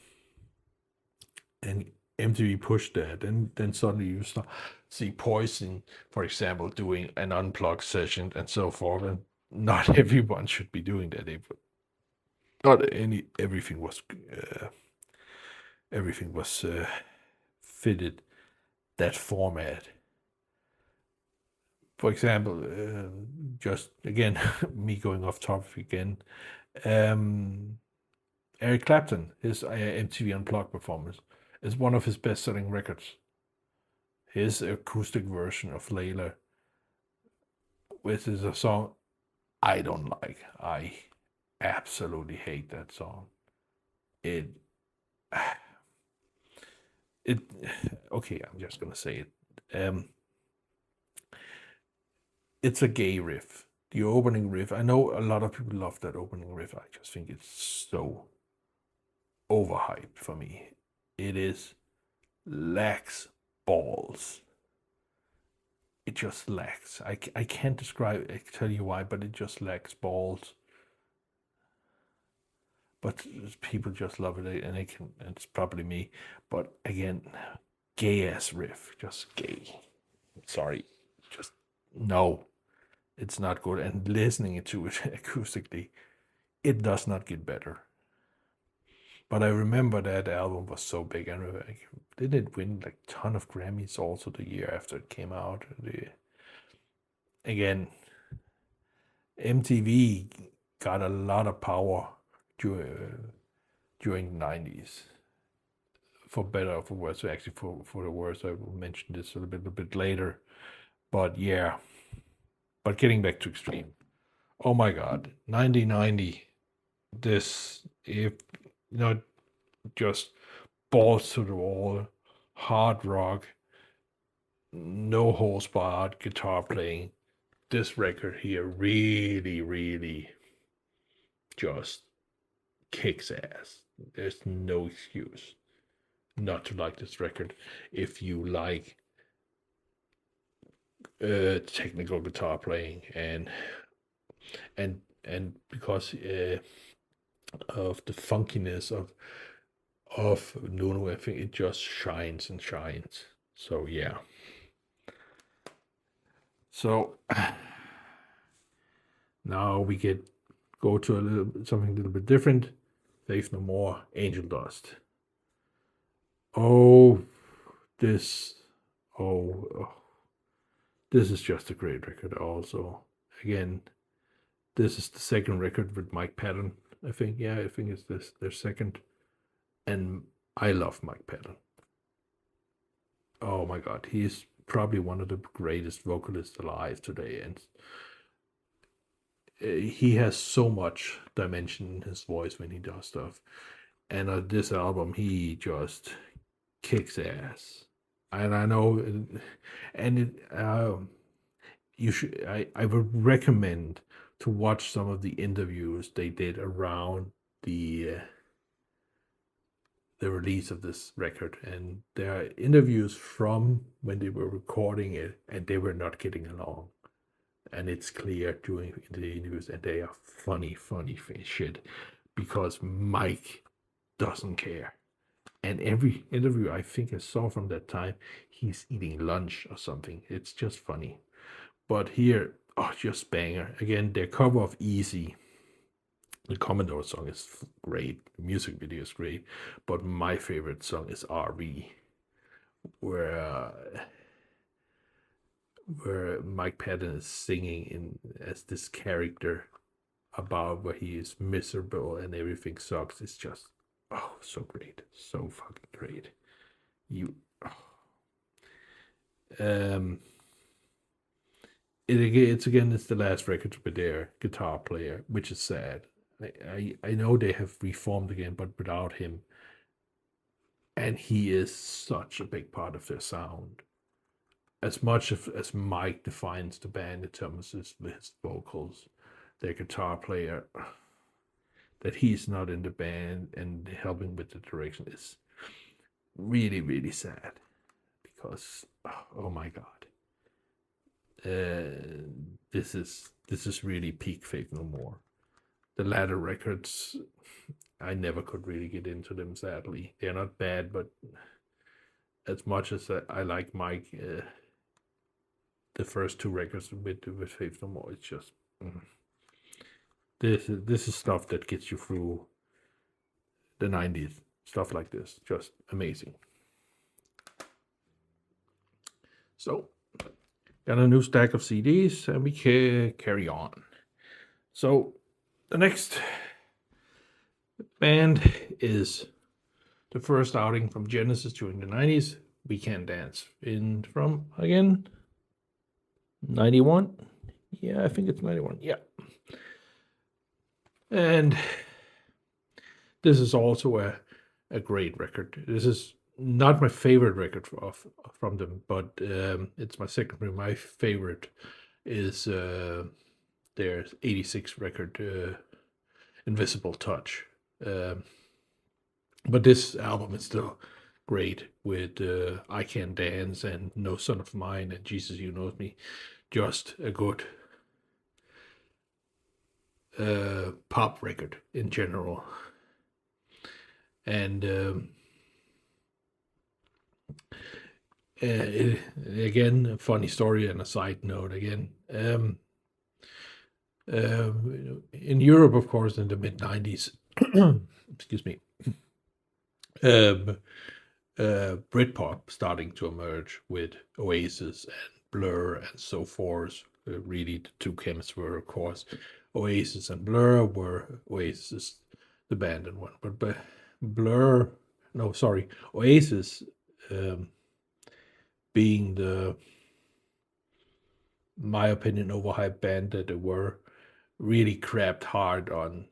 MTV pushed that, and then suddenly you start see Poison, for example, doing an unplugged session and so forth, and not everyone should be doing that. Everything was fitted that format. For example, just again, me going off topic again, Eric Clapton, his MTV Unplugged performance is one of his best-selling records. His acoustic version of Layla, which is a song I don't like. I absolutely hate that song. Okay, I'm just gonna say it. It's a gay riff. The opening riff, I know a lot of people love that opening riff. I just think it's so overhyped for me. It lacks balls. It just lacks. I can't describe it, tell you why, but it just lacks balls. But people just love it, and it's probably me. But again, gay ass riff, just gay. Sorry, just no. It's not good. And listening to it acoustically, it does not get better. But I remember that album was so big, and didn't it win like a ton of Grammys also the year after it came out? Again, MTV got a lot of power during the 90s, for better or for worse. Actually, for the worse, I will mention this a little bit later. But yeah, but getting back to Extreme, oh my God, 1990. This, if just balls to the wall, hard rock, no horsepower guitar playing. This record here really, really just kicks ass. There's no excuse not to like this record if you like technical guitar playing and because of the funkiness of Nuno, I think it just shines and shines. So yeah. So now we go to something a little bit different. Faith No More, Angel Dust. This is just a great record also. Again, this is the second record with Mike Patton, I think. Yeah, I think it's their second. And I love Mike Patton. Oh my God, he's probably one of the greatest vocalists alive today. And he has so much dimension in his voice when he does stuff. And on this album, he just kicks ass. And I know, and I would recommend to watch some of the interviews they did around the release of this record, and there are interviews from when they were recording it, and they were not getting along, and it's clear during the interviews, and they are funny shit, because Mike doesn't care. And every interview I think I saw from that time, he's eating lunch or something. It's just funny. But here, just banger. Again, their cover of Easy, the Commodore song, is great. The music video is great. But my favorite song is RV, where Mike Patton is singing in as this character about where he is miserable and everything sucks. It's just so great, so fucking great. It's the last record with their guitar player, which is sad. I know they have reformed again, but without him, and he is such a big part of their sound. As much as Mike defines the band in terms of his vocals, their guitar player, that he's not in the band and helping with the direction is really, really sad. Because oh my god, this is really peak Faith No More. The latter records, I never could really get into them. Sadly, they're not bad, but as much as I like Mike, the first two records with Faith No More, it's just this is stuff that gets you through the 90s. Stuff like this, just amazing. So, got a new stack of CDs, and we can carry on. So, the next band is the first outing from Genesis during the 90s, We Can't Dance. From, again, 91? Yeah, I think it's 91, yeah. And this is also a great record. This is not my favorite record from them, but it's my second. My favorite is their 86 record, Invisible Touch. But this album is still great with I Can't Dance and No Son of Mine and Jesus You Know Me. Just a good pop record in general. And again, a funny story and a side note again. In Europe, of course, in the mid-90s, excuse me, Britpop starting to emerge with Oasis and Blur and so forth. Really, the two camps were, of course, Oasis and Blur were Oasis, the band and one, but Oasis being the, my opinion, overhyped band that they were, really crapped hard on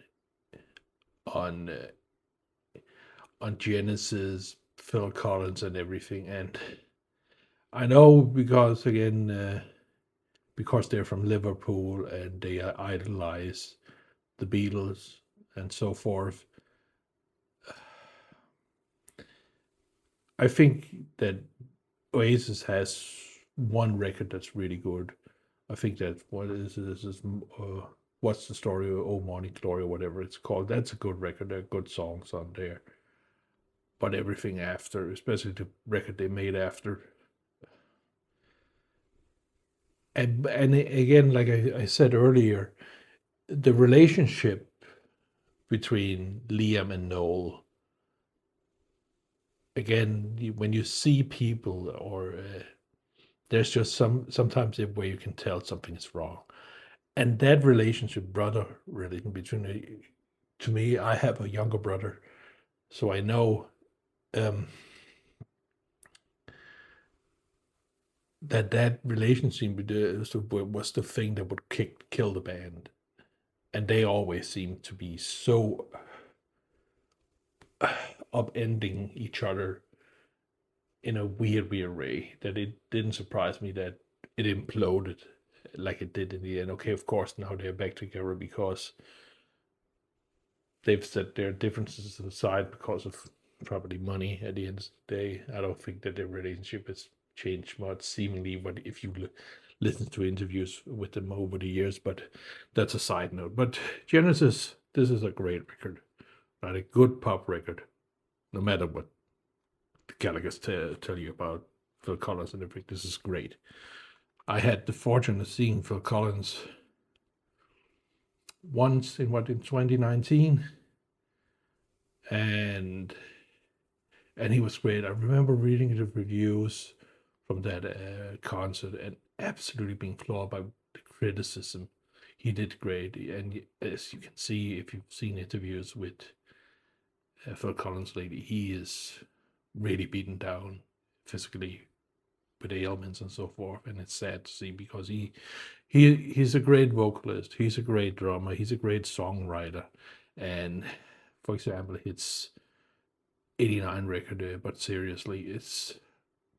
Genesis, Phil Collins, and everything. And I know because again, because they're from Liverpool and they idolize the Beatles and so forth. I think that Oasis has one record that's really good. I think that What's the Story, or Oh Morning Glory, or whatever it's called. That's a good record. There are good songs on there. But everything after, especially the record they made after. And again, like I said earlier, the relationship between Liam and Noel, again, when you see people, or there's just sometimes where you can tell something is wrong. And that relationship, brother relation between, to me, I have a younger brother, so I know that relationship was the thing that would kill the band. And they always seem to be so upending each other in a weird way that it didn't surprise me that it imploded like it did in the end. Okay, of course, now they're back together because they've set their differences aside because of probably money at the end of the day. I don't think that their relationship has changed much, seemingly, but if you listen to interviews with them over the years, but that's a side note. But Genesis, this is a great record, right? A good pop record, no matter what Gallagher's tell you about Phil Collins and everything. This is great. I had the fortune of seeing Phil Collins once in 2019, and he was great. I remember reading the reviews from that concert and absolutely being floored by the criticism. He did great, and as you can see, if you've seen interviews with Phil Collins lately, he is really beaten down physically with ailments and so forth, and it's sad to see because he's a great vocalist, he's a great drummer, he's a great songwriter, and for example, it's 89 record, but seriously, it's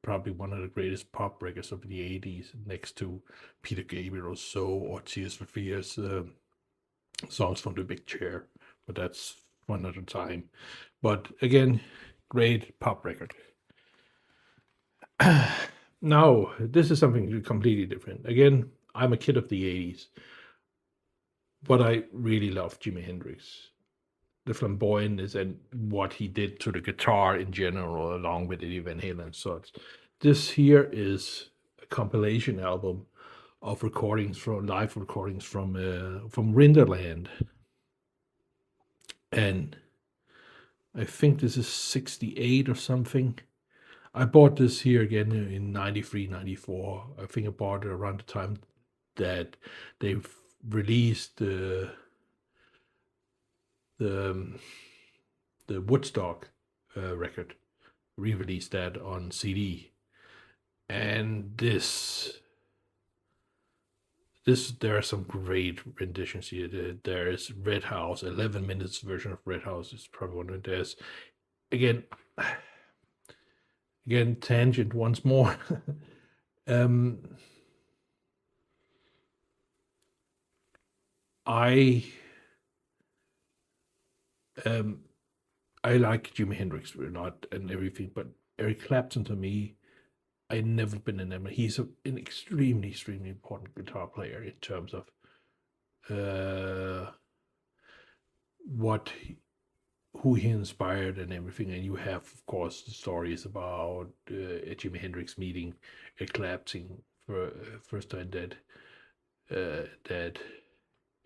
probably one of the greatest pop records of the 80s, next to Peter Gabriel's So or Tears for Fears, Songs from the Big Chair, but that's one at a time. But again, great pop record. Now, this is something completely different. Again, I'm a kid of the 80s, but I really love Jimi Hendrix. The flamboyantness and what he did to the guitar in general, along with Eddie Van Halen. So this here is a compilation album of live recordings from Winterland, and I think this is 68 or something. I bought this here again in 93, 94. I think I bought it around the time that they released the Woodstock record, re-released that on CD, and this there are some great renditions here. There is Red House, 11 minutes version of Red House is probably one of theirs. Again, tangent once more. I like Jimi Hendrix a lot and everything, but Eric Clapton, to me, I've never been enamored. He's an extremely, extremely important guitar player in terms of who he inspired and everything. And you have, of course, the stories about Jimi Hendrix meeting Eric Clapton for first time that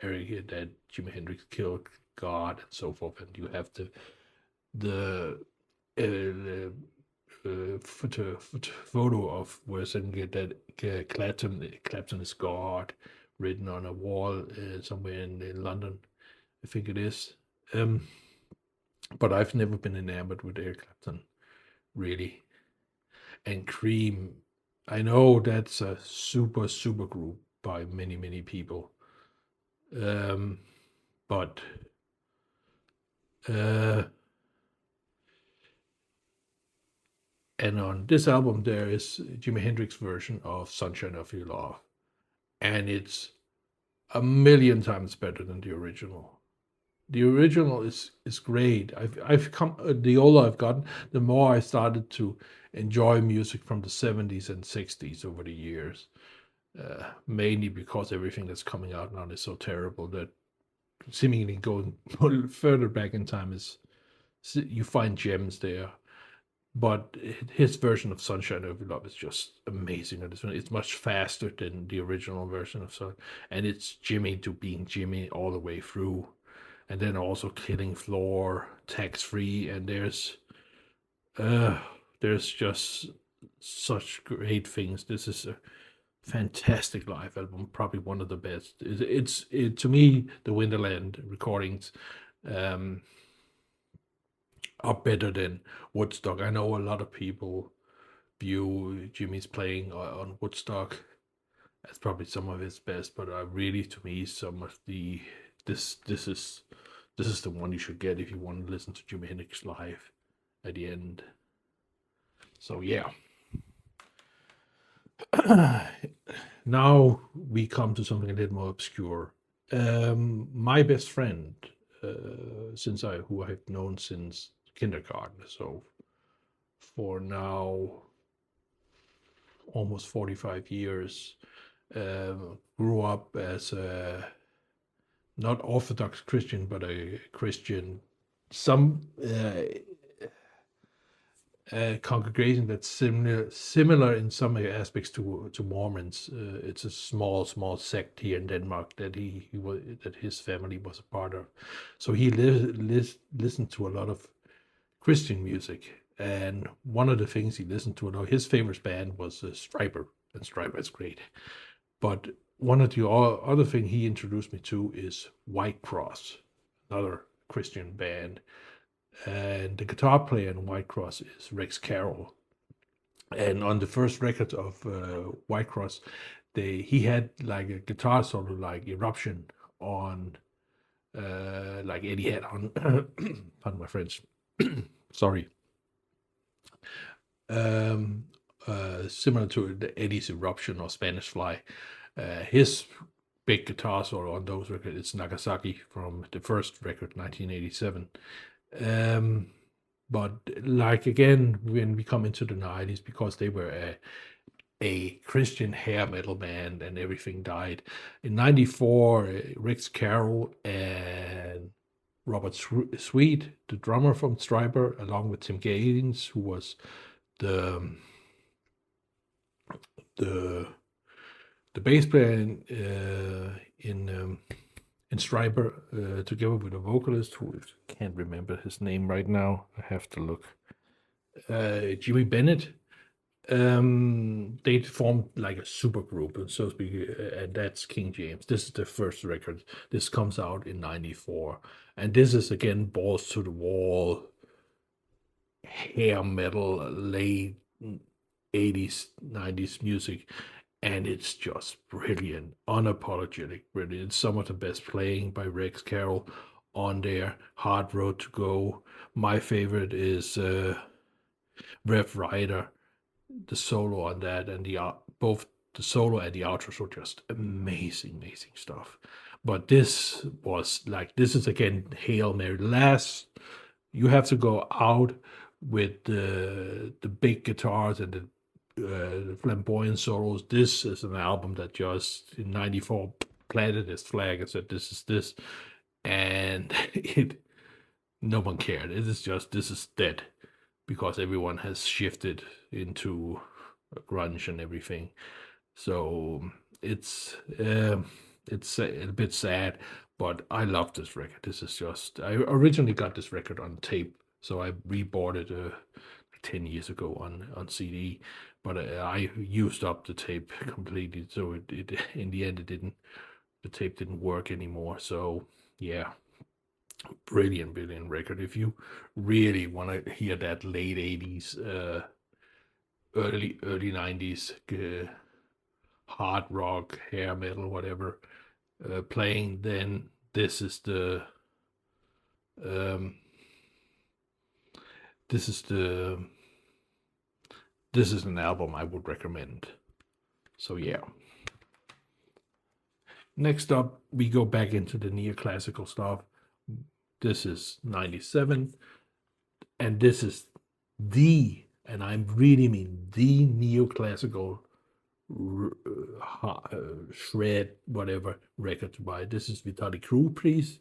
Jimi Hendrix killed God and so forth, and you have the photo of where saying that Clapton is God written on a wall somewhere in London, I think it is. But I've never been enamored with Eric Clapton, really. And Cream, I know that's a super group by many people. But and on this album there is Jimi Hendrix version of Sunshine of Your Love, and it's a million times better than the original. The original is great. I've come the older I've gotten, the more I started to enjoy music from the 70s and 60s over the years. Mainly because everything that's coming out now is so terrible that seemingly going further back in time is you find gems there. But his version of Sunshine of Your Love is just amazing. It's much faster than the original version of Sun, and it's Jimi to being Jimi all the way through, and then also Killing Floor, Tax Free, and there's just such great things. This is a fantastic live album, probably one of the best. It's to me, the Winterland recordings are better than Woodstock. I know a lot of people view Jimmy's playing on Woodstock as probably some of his best, but really, to me, some of this is the one you should get if you want to listen to Jimi Hendrix live at the end. So yeah. Now we come to something a little more obscure. My best friend, who I've known since kindergarten, so for now almost 45 years, grew up as a not Orthodox Christian, but a Christian. congregation that's similar in some aspects to Mormons. It's a small sect here in Denmark that that his family was a part of. So he listened to a lot of Christian music, and one of the things he listened to, his favorite band was Stryper, and Stryper is great. But one of the other thing he introduced me to is White Cross, another Christian band. And the guitar player in White Cross is Rex Carroll. And on the first record of White Cross, he had like a guitar solo like Eruption on, like Eddie had on, pardon my French, sorry. Similar to the Eddie's Eruption or Spanish Fly. His big guitar solo on those records is Nagasaki from the first record, 1987. But like again, when we come into the 90s, because they were a Christian hair metal band and everything died. In 94, Rex Carroll and Robert Sweet, the drummer from Stryper, along with Tim Gaines, who was the bass player in Stryper, together with a vocalist who can't remember his name right now. I have to look. Jimmy Bennett. They formed like a super group, and so to speak, and that's King James. This is the first record. This comes out in 94, and this is again balls to the wall, hair metal, late 80s, 90s music. And it's just brilliant, unapologetic brilliant. Some of the best playing by Rex Carroll on there. Hard Road to Go. My favorite is Rev Rider. The solo on that, and both the solo and the outros were just amazing stuff. But this is again Hail Mary. You have to go out with the big guitars and the flamboyant solos. This is an album that just in 94 planted its flag and said this is this, and no one cared. This is dead because everyone has shifted into grunge and everything. So it's a bit sad, but I love this record. This is just, I originally got this record on tape, so I rebought it 10 years ago on CD, but I used up the tape completely, so it in the end the tape didn't work anymore. So yeah, brilliant record. If you really want to hear that late 80s, early 90s hard rock, hair metal, whatever playing, then this is an album I would recommend. So yeah. Next up, we go back into the neoclassical stuff. This is 97, and this is and I really mean the neoclassical shred, whatever record to buy. This is Vitalij Kuprij,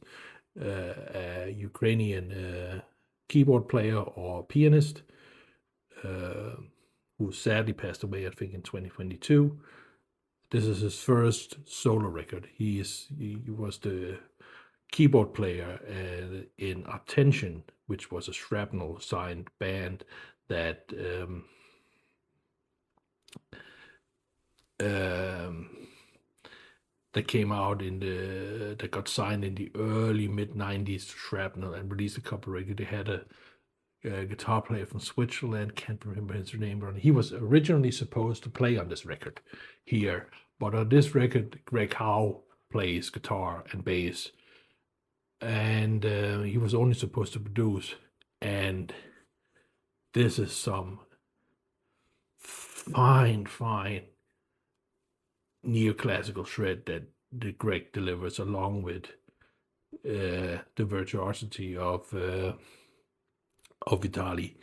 a Ukrainian keyboard player or pianist, who sadly passed away, I think, in 2022. This is his first solo record. He was the keyboard player in Attention, which was a Shrapnel signed band that came out that got signed in the early mid-90s to Shrapnel and released a couple records. They had a guitar player from Switzerland, can't remember his name, but he was originally supposed to play on this record here, but on this record, Greg Howe plays guitar and bass, and he was only supposed to produce, and this is some fine neoclassical shred that Greg delivers, along with the virtuosity of Vitalij.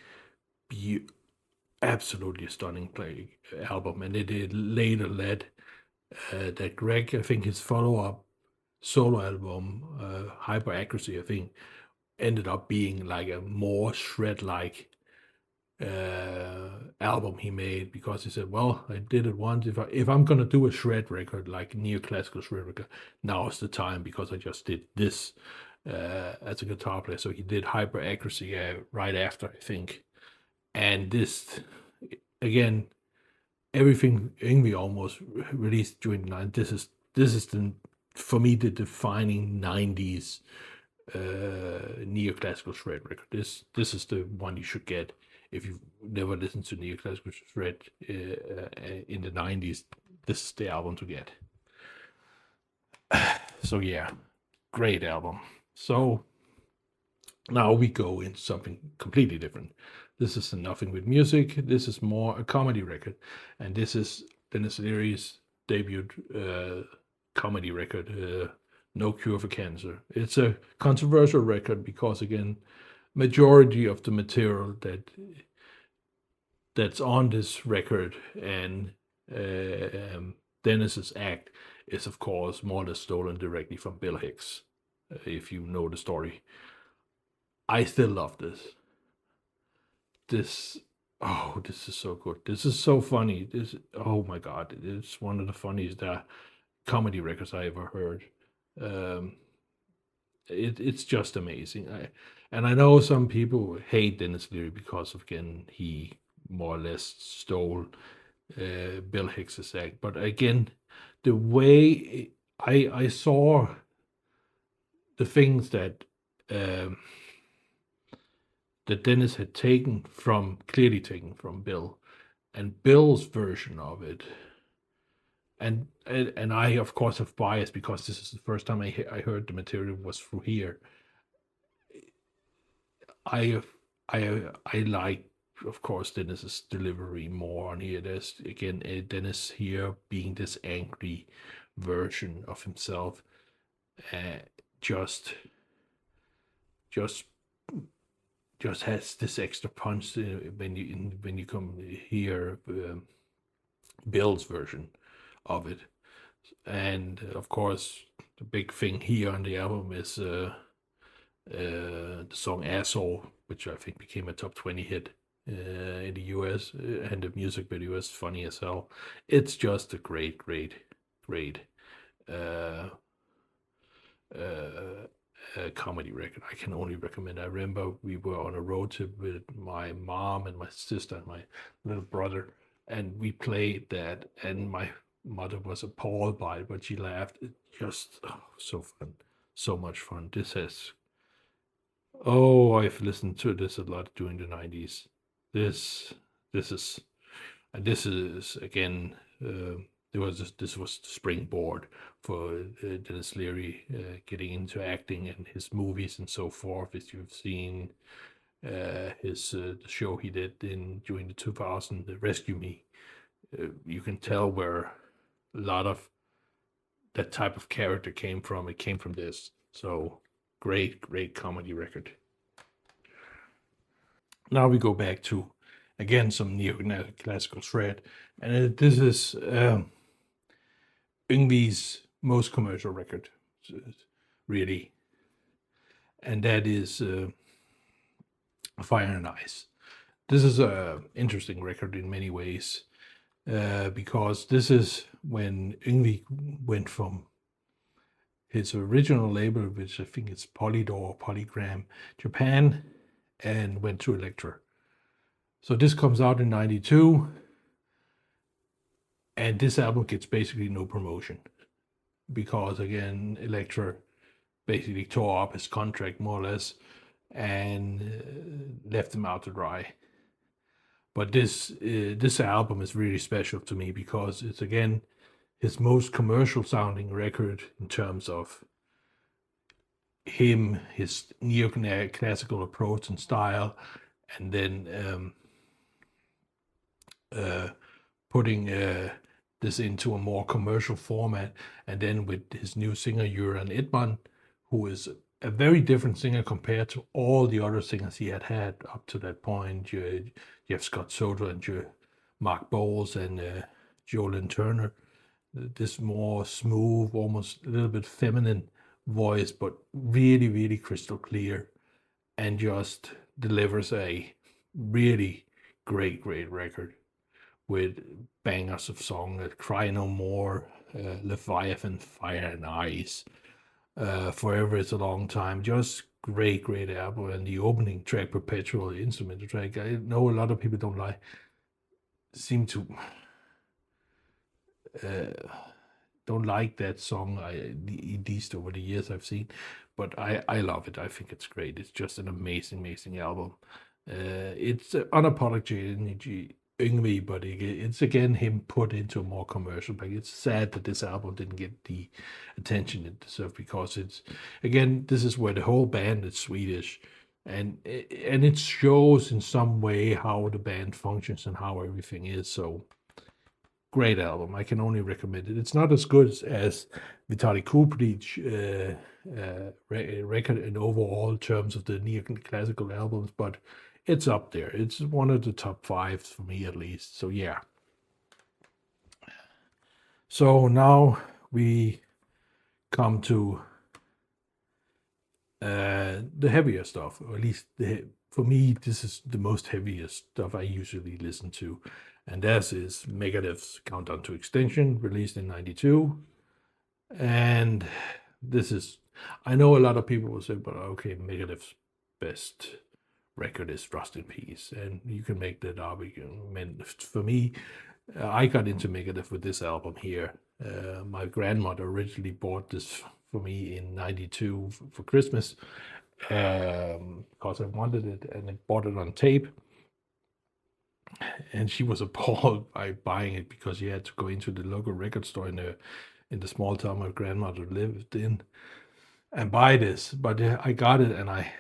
Absolutely stunning album, and it later led that Greg, I think his follow-up solo album, Hyper Accuracy, I think, ended up being like a more shred-like album he made, because he said, well, I did it once. If I'm gonna do a shred record, like neoclassical shred record, now is the time, because I just did this as a guitar player. So he did Hyper Accuracy right after, I think. And this, again, everything Yngwie almost released during the 90s. This is for me the defining 90s neoclassical shred record. This is the one you should get if you've never listened to neoclassical shred in the 90s. This is the album to get. So yeah, great album. So now we go into something completely different. This is Nothing with Music. This is more a comedy record, and this is Denis Leary's debut comedy record, No Cure for Cancer. It's a controversial record because, again, majority of the material that's on this record and Denis's act is, of course, more or less stolen directly from Bill Hicks, if you know the story. I still love this. This is so good. This is so funny. Oh my God, it's one of the funniest comedy records I ever heard. It's just amazing. I know some people hate Denis Leary because, again, he more or less stole Bill Hicks's act. But again, the way I saw the things that that Denis had clearly taken from Bill, and Bill's version of it. And I, of course, have bias because this is the first time I heard the material was through here. I like, of course, Denis's delivery more on here. There's, again, Denis here being this angry version of himself, just has this extra punch when you come hear Bill's version of it. And of course, the big thing here on the album is the song Asshole, which I think became a top 20 hit in the US, and the music video is funny as hell. It's just a great comedy record. I can only recommend. I remember we were on a road trip with my mom and my sister and my little brother, and we played that, and my mother was appalled by it, but she laughed. It just so fun, so much fun. I've listened to this a lot during the 90s. This is again, this was the springboard for Denis Leary getting into acting and his movies and so forth. As you've seen his the show he did during the 2000, the Rescue Me, you can tell where a lot of that type of character came from. It came from this. So great comedy record. Now we go back to, again, some neoclassical shred, and this is Yngwie's most commercial record, really, and that is Fire and Ice. This is an interesting record in many ways, because this is when Yngwie went from his original label, which I think is Polygram Japan, and went to Elektra. So this comes out in 92, and this album gets basically no promotion because, again, Elektra basically tore up his contract more or less and left him out to dry. But this album is really special to me because it's, again, his most commercial sounding record in terms of his neoclassical approach and style, and then putting this into a more commercial format, and then with his new singer Göran Edman, who is a very different singer compared to all the other singers he had up to that point. Jeff Scott Soto and Mark Bowles and Jolyn Turner. This more smooth, almost a little bit feminine voice, but really crystal clear, and just delivers a really great record with bangers of songs, Cry No More, Leviathan, Fire and Ice, Forever Is a Long Time. Just great album. And the opening track, Perpetual, the instrumental track, I know a lot of people seem to don't like that song, at least over the years I've seen, but I love it. I think it's great. It's just an amazing album. It's unapologetic Yngwie, but it's again him put into a more commercial bag. It's sad that this album didn't get the attention it deserved, because it's, again, this is where the whole band is Swedish, and it shows in some way how the band functions and how everything is. So great album. I can only recommend it. It's not as good as Vitalij Kuprij record in overall terms of the neoclassical albums, but it's up there. It's one of the top 5 for me, at least. So yeah. So now we come to the heavier stuff, or at least for me, this is the most heaviest stuff I usually listen to. And this is Megadeth's Countdown to Extinction, released in 92. And this is, I know a lot of people will say, but okay, Megadeth's best record is Rust in Peace. And you can make that argument. For me, I got into Megadeth with this album here. My grandmother originally bought this for me in 92 for Christmas, because I wanted it, and I bought it on tape. And she was appalled by buying it, because she had to go into the local record store in the small town my grandmother lived in and buy this. But I got it, and I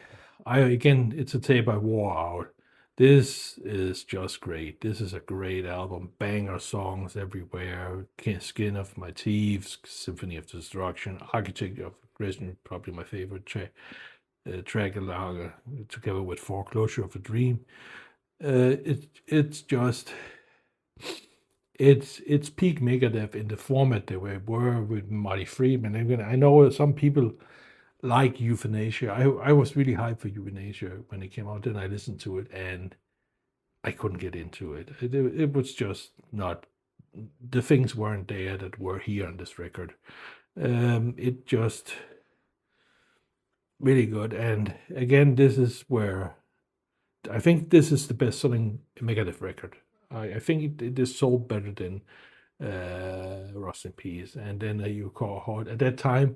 again, it's a tape I wore out. This is just great. This is a great album. Banger songs everywhere. Skin of My Teeth, Symphony of Destruction, Architect of Aggression, probably my favorite track, together with Foreclosure of a Dream. It's just, it's peak Megadeth in the format they were with Marty Friedman. And I know some people like Euthanasia. I was really hyped for Euthanasia when it came out, and I listened to it, and I couldn't get into it. It was just not, the things weren't there that were here on this record. It just really good. And again, this is where I think this is the best-selling Megadeth record. I think it is sold better than Rust in Peace. And then You Call Hard. At that time,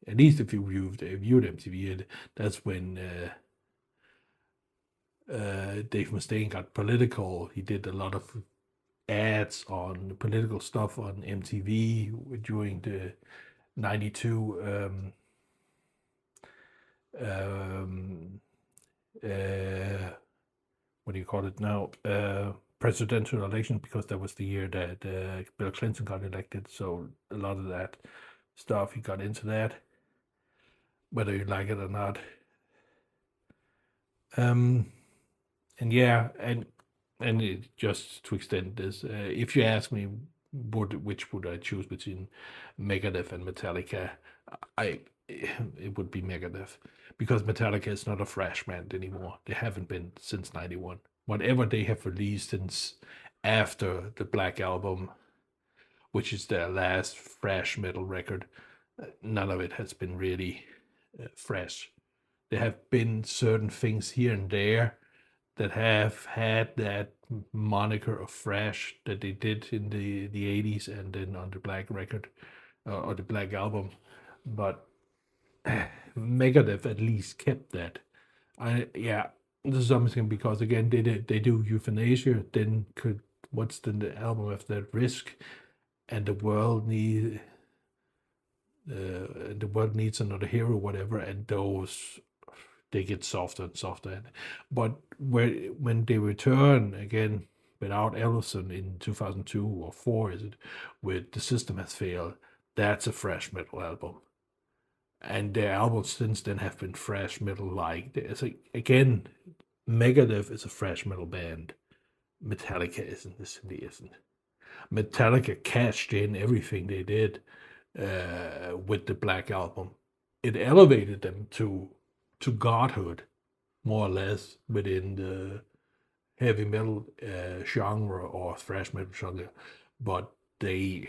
at least if you viewed MTV, that's when Dave Mustaine got political. He did a lot of ads on political stuff on MTV during the 92 what do you call it now, presidential election, because that was the year that Bill Clinton got elected. So a lot of that stuff, he got into that, whether you like it or not. And yeah, and just to extend this, if you ask me which would I choose between Megadeth and Metallica, it would be Megadeth, because Metallica is not a thrash band anymore. They haven't been since 91. Whatever they have released since after the Black Album, which is their last thrash metal record, none of it has been really thrash. There have been certain things here and there that have had that moniker of thrash that they did in the 80s and then on the Black record, or the Black Album, but Megadeth at least kept that. This is something, because again, they do Euthanasia, then what's the album after that? Risk, and the world needs another hero, whatever, and those, they get softer and softer. But when they return again without Ellison in 2002 or 4, is it, with The System Has Failed, that's a thrash metal album. And their albums since then have been thrash metal-like. Again, Megadeth is a thrash metal band. Metallica isn't. This simply isn't. Metallica cashed in everything they did with the Black Album it elevated them to godhood, more or less, within the heavy metal genre or thrash metal genre, but they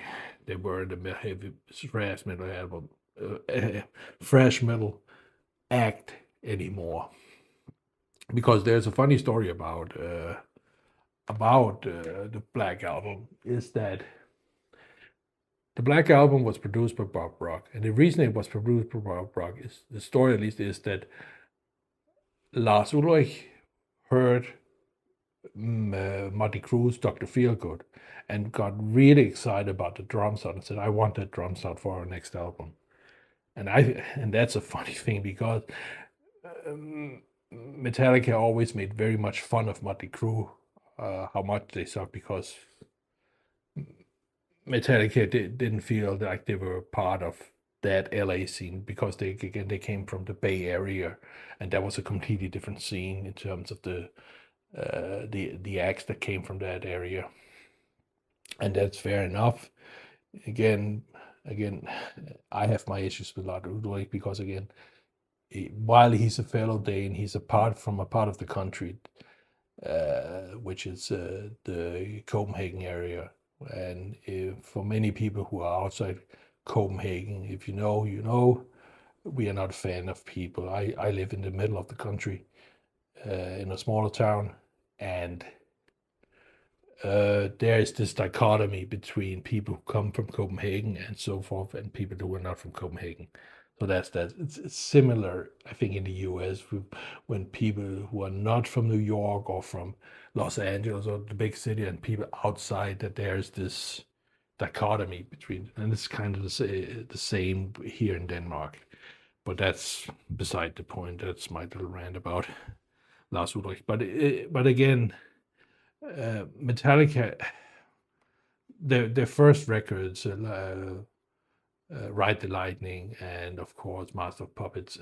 weren't a heavy thrash metal album, thrash metal act anymore. Because there's a funny story about the Black Album, is that the Black Album was produced by Bob Rock, and the reason it was produced by Bob Rock is, the story at least, is that Lars Ulrich heard Mötley Crüe's Dr. Feelgood and got really excited about the drum sound and said, I want that drum sound for our next album. And that's a funny thing, because Metallica always made very much fun of Mötley Crüe, how much they suck, because Metallica didn't feel like they were part of that LA scene, because they came from the Bay Area, and that was a completely different scene in terms of the acts that came from that area. And that's fair enough. Again, I have my issues with Lars Ulrich, because again, while he's a fellow Dane, he's a part of the country, which is the Copenhagen area. And for many people who are outside Copenhagen, if you know, you know, we are not a fan of people. I live in the middle of the country, in a smaller town, and there is this dichotomy between people who come from Copenhagen and so forth, and people who are not from Copenhagen. So that's that. It's similar, I think, in the US, when people who are not from New York or from Los Angeles or the big city, and people outside, that there's this dichotomy between, and it's kind of the same here in Denmark. But that's beside the point. That's my little rant about Lars Ulrich. But again, Metallica, their first records, Ride the Lightning and of course Master of Puppets,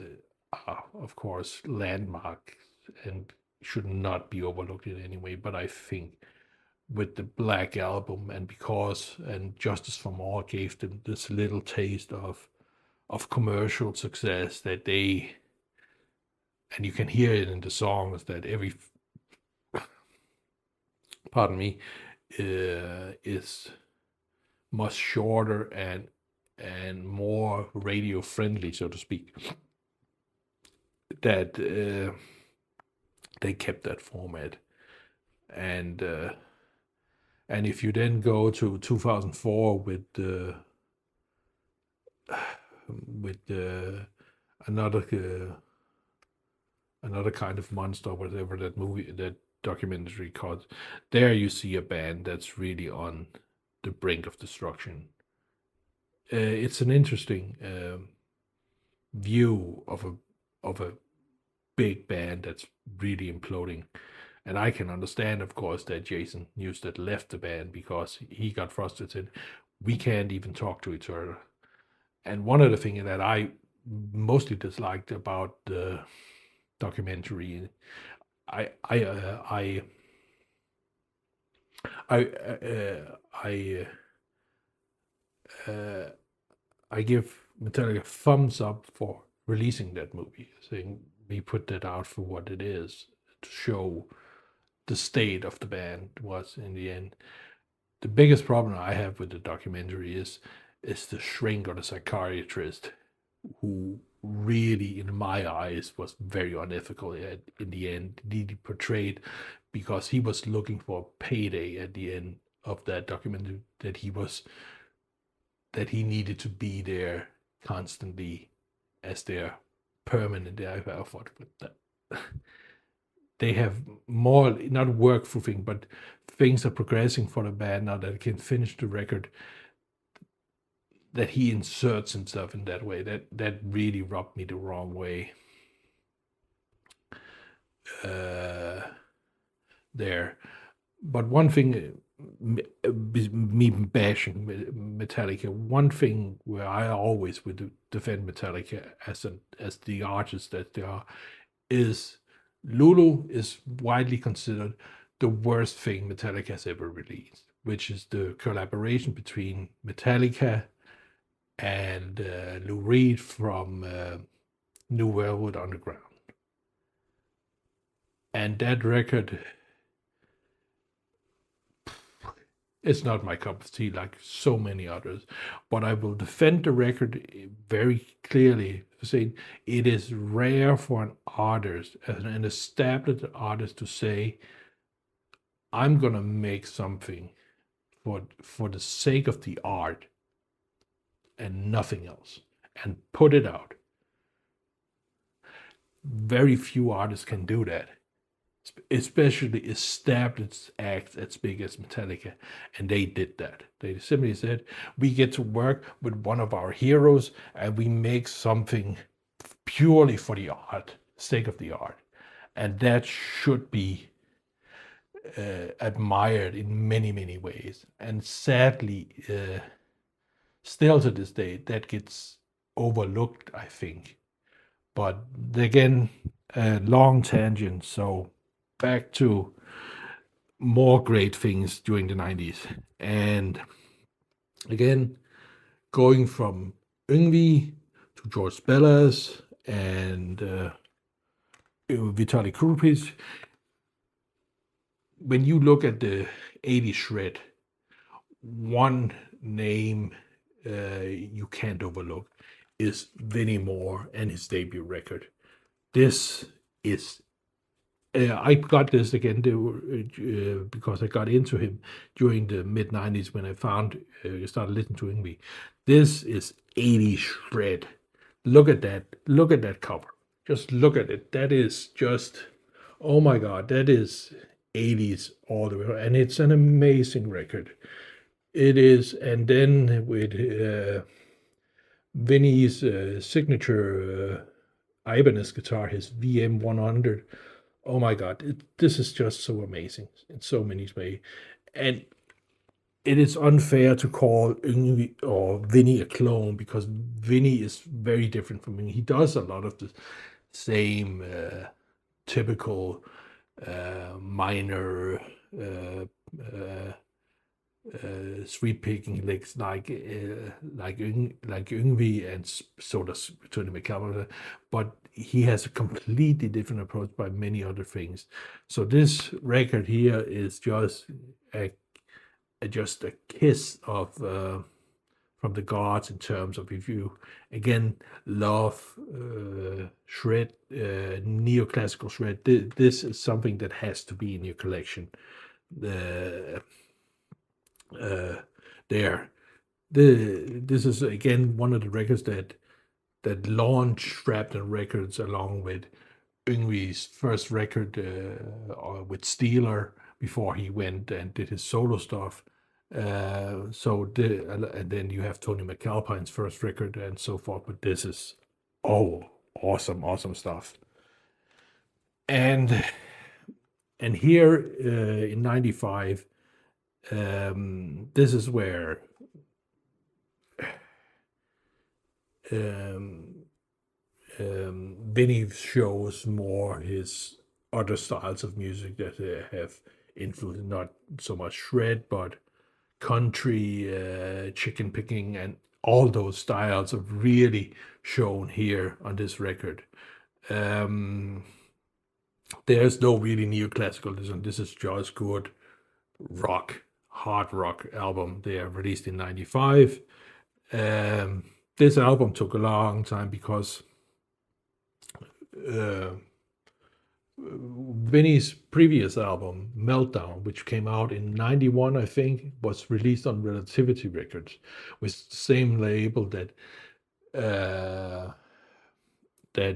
are of course landmark and should not be overlooked in any way. But I think with the Black Album, and Justice for All gave them this little taste of commercial success, that they, and you can hear it in the songs, that every pardon me, is much shorter and more radio friendly, so to speak, that they kept that format. And if you then go to 2004 with another kind of monster, whatever that documentary called, there you see a band that's really on the brink of destruction. It's an interesting view of a big band that's really imploding. And I can understand, of course, that Jason Newsted left the band because he got frustrated. We can't even talk to each other. And one of the things that I mostly disliked about the documentary, I give Metallica a thumbs up for releasing that movie, saying we put that out for what it is, to show the state of the band was in the end. The biggest problem I have with the documentary is the shrink or the psychiatrist, who really, in my eyes, was very unethical in the end. He portrayed, because he was looking for a payday at the end of that documentary, that he needed to be there constantly as their permanent. I thought that they have more, not work for things, but things are progressing for the band now that they can finish the record, that he inserts himself in that way. That really rubbed me the wrong way. There. But one thing, me bashing Metallica, one thing where I always would defend Metallica as the artists that they are, is Lulu is widely considered the worst thing Metallica has ever released, which is the collaboration between Metallica and Lou Reed from New Velvet Underground. And that record, it's not my cup of tea like so many others, but I will defend the record very clearly, saying it is rare for an artist, an established artist, to say, I'm gonna make something for the sake of the art and nothing else, and put it out. Very few artists can do that, especially established acts as big as Metallica, and they did that. They simply said, we get to work with one of our heroes and we make something purely for the art, sake of the art. And that should be admired in many, many ways. And sadly, still to this day, that gets overlooked, I think. But again, a long tangent, so back to more great things during the 90s. And again, going from Yngwie to George Bellas and Vitalij Kuprij, when you look at the 80s shred, one name you can't overlook is Vinnie Moore and his debut record. This is, I got this again because I got into him during the mid-90s when I started listening to Yngwie. This is 80s shred. Look at that cover. Just look at it. That is just, oh my God, that is 80s all the way. And it's an amazing record. It is, and then with Vinnie's signature Ibanez guitar, his VM 100. Oh my God, this is just so amazing in so many ways. And it is unfair to call Yngwie or Vinnie a clone, because Vinnie is very different from Yngwie. He does a lot of the same typical minor sweep picking licks like Yngwie and sort of Tony McCallum, but he has a completely different approach by many other things. So this record here is just a kiss of from the gods in terms of, if you again love shred, neoclassical shred, this is something that has to be in your collection. This is again one of the records that launched Shrapnel Records, along with Yngwie's first record with Steeler before he went and did his solo stuff. And then you have Tony McAlpine's first record and so forth. But this is awesome stuff. And here in '95. This is where Vinnie shows more his other styles of music that have influenced not so much shred, but country, chicken picking, and all those styles are really shown here on this record. There's no really neoclassical. This is just good rock, hard rock album. They are released in '95. This album took a long time because Vinnie's previous album, Meltdown, which came out in '91, I think, was released on Relativity Records, with the same label that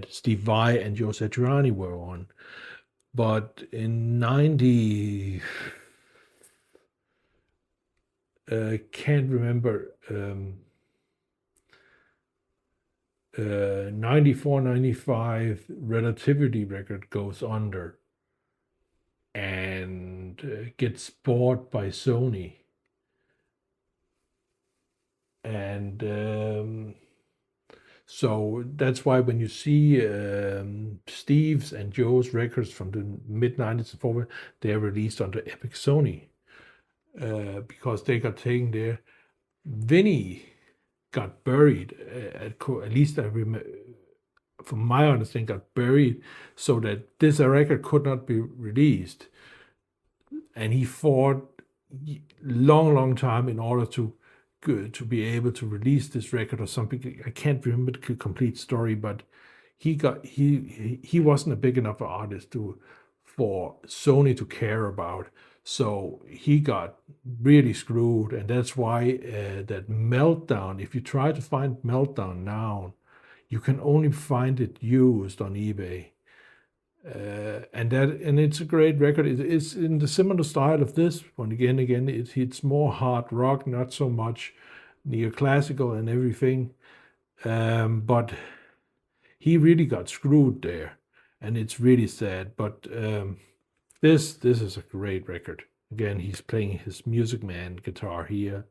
Steve Vai and Joe Satriani were on. But in '90, can't remember, 94, 95, Relativity record goes under and gets bought by Sony. And so that's why when you see Steve's and Joe's records from the mid-90s and forward, they're released under Epic Sony. Because they got taken there. Vinnie got buried. At least I remember, from my understanding, got buried so that this record could not be released. And he fought long time in order to be able to release this record or something. I can't remember the complete story, but he wasn't a big enough artist for Sony to care about. So he got really screwed, and that's why that Meltdown, if you try to find Meltdown now, you can only find it used on eBay. And it's a great record. It's in the similar style of this one. Again, it's more hard rock, not so much neoclassical and everything. But he really got screwed there, and it's really sad. But this is a great record. Again, he's playing his Music Man guitar here.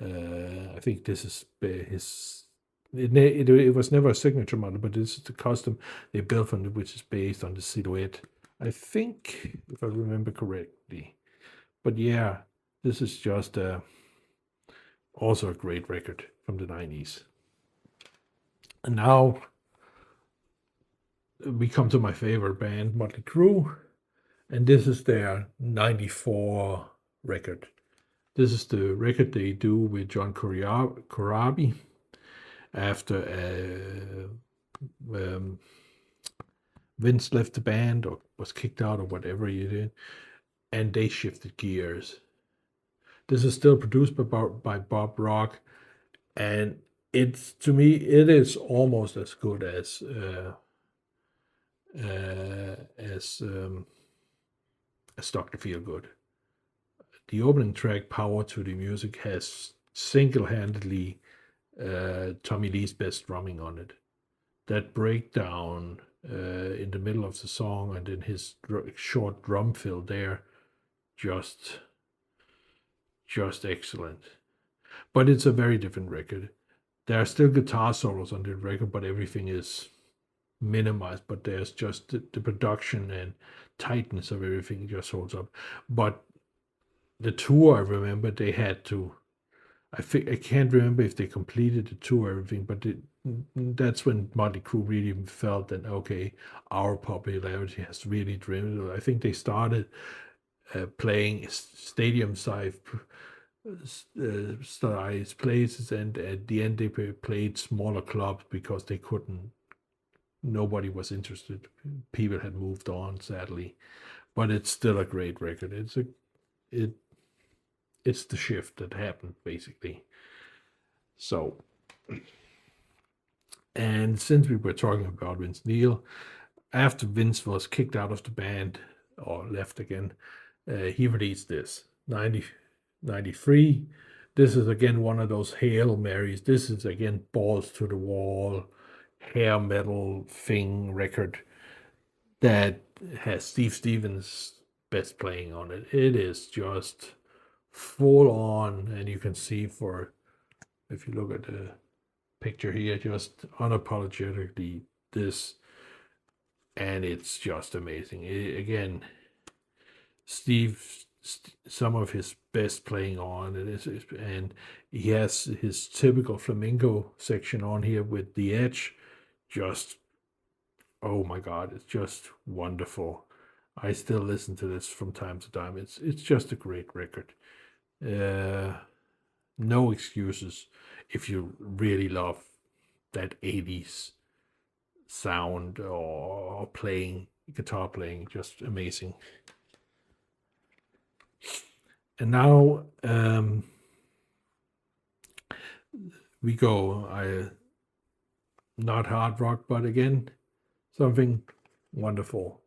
I think this is his. It was never a signature model, but this is the custom they built from it, which is based on the silhouette, I think, if I remember correctly. But yeah, this is just also a great record from the 90s. And now we come to my favorite band, Mötley Crüe, and this is their 94 record. This is the record they do with John Corabi after Vince left the band or was kicked out or whatever he did, and they shifted gears. This is still produced by Bob Rock, and it's, to me, it is almost as good as Dr. Feelgood. The opening track, Power to the Music, has single-handedly Tommy Lee's best drumming on it. That breakdown in the middle of the song and in his short drum fill there, just excellent. But it's a very different record. There are still guitar solos on the record, but everything is minimized. But there's just the production and tightness of everything just holds up. But the tour, I remember they had to, I can't remember if they completed the tour or everything, but that's when Mötley Crüe really felt that, okay, our popularity has really driven. I think they started playing stadium-sized places, and at the end they played smaller clubs because they couldn't. Nobody was interested. People had moved on, sadly, but it's still a great record. It's the shift that happened, basically. So, and since we were talking about Vince Neil, after Vince was kicked out of the band or left again, he released this 93. This is again one of those Hail Marys. This is again balls to the wall, hair metal thing record that has Steve Stevens' best playing on it. It is just full on, and you can see if you look at the picture here, just unapologetically this, and it's just amazing. Again, Steve, some of his best playing on it, and he has his typical flamenco section on here with the edge. Just, oh my God, it's just wonderful. I still listen to this from time to time. It's just a great record. No excuses if you really love that 80s sound or guitar playing, just amazing. And now we go, not hard rock, but again, something wonderful.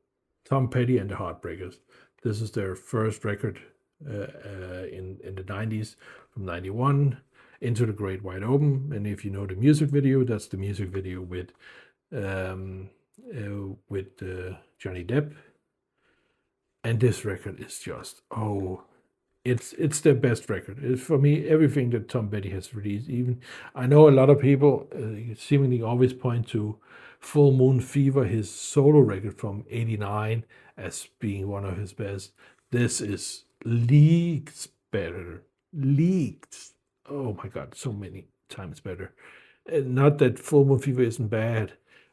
Tom Petty and the Heartbreakers. This is their first record in the 90s, from 91, Into the Great Wide Open. And if you know the music video, that's the music video with Johnny Depp. And this record is just, it's their best record. It's, for me, everything that Tom Petty has released. Even I know a lot of people seemingly always point to Full Moon Fever, his solo record from '89, as being one of his best. This is leagues better. Leagues. Oh my God, so many times better. Not that Full Moon Fever isn't bad,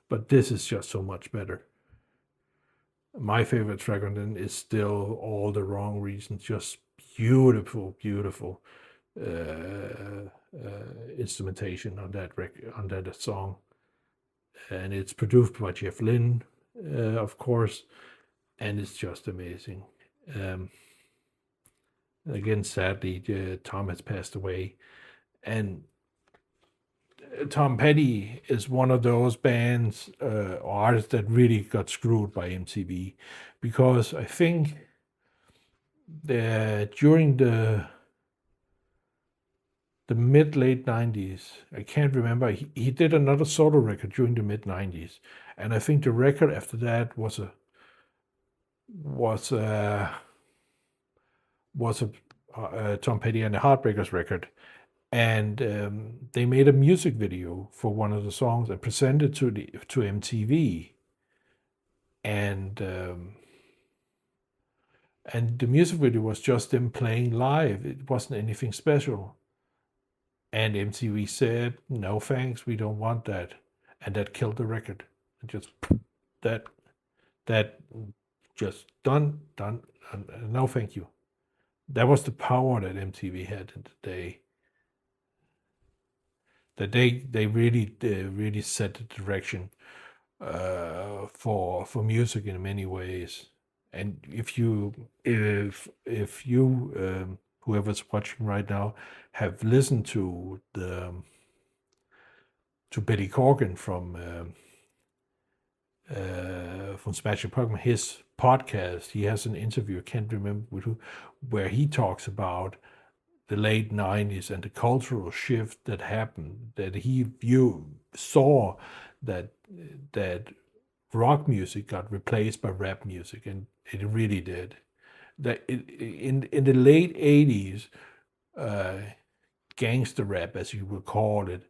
but this is just so much better. My favorite track on it is still All the Wrong Reasons. Just beautiful, beautiful instrumentation on that on that song, and it's produced by Jeff Lynne, of course, and it's just amazing. Again, sadly, Tom has passed away, and Tom Petty is one of those bands or artists that really got screwed by MTV, because I think that during the mid-late 90s, I can't remember, he did another solo record during the mid-90s, and I think the record after that was a Tom Petty and the Heartbreakers record, and they made a music video for one of the songs and presented to MTV, and the music video was just them playing live. It wasn't anything special, and MTV said, "No thanks, we don't want that," and that killed the record. Just that just done. No, thank you. That was the power that MTV had in the day. That they really set the direction for music in many ways. And if you whoever's watching right now have listened to Billy Corgan from Smashing Pumpkins, his podcast, he has an interview, I can't remember with who, where he talks about the late 90s and the cultural shift that happened, that he saw that rock music got replaced by rap music, and it really did. That in the late 80s, gangster rap, as you would call it,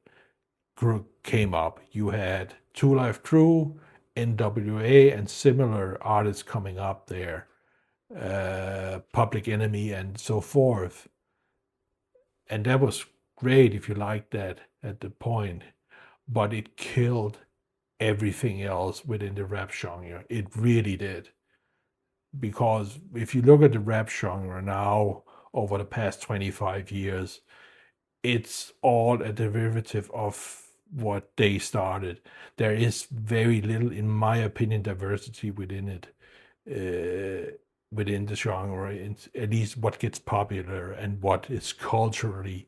came up. You had Two Live Crew, NWA, and similar artists coming up there, Public Enemy, and so forth. And that was great if you liked that at the point, but it killed everything else within the rap genre. It really did. Because if you look at the rap genre now, over the past 25 years, it's all a derivative of what they started. There is very little, in my opinion, diversity within it, within the genre, at least what gets popular and what is culturally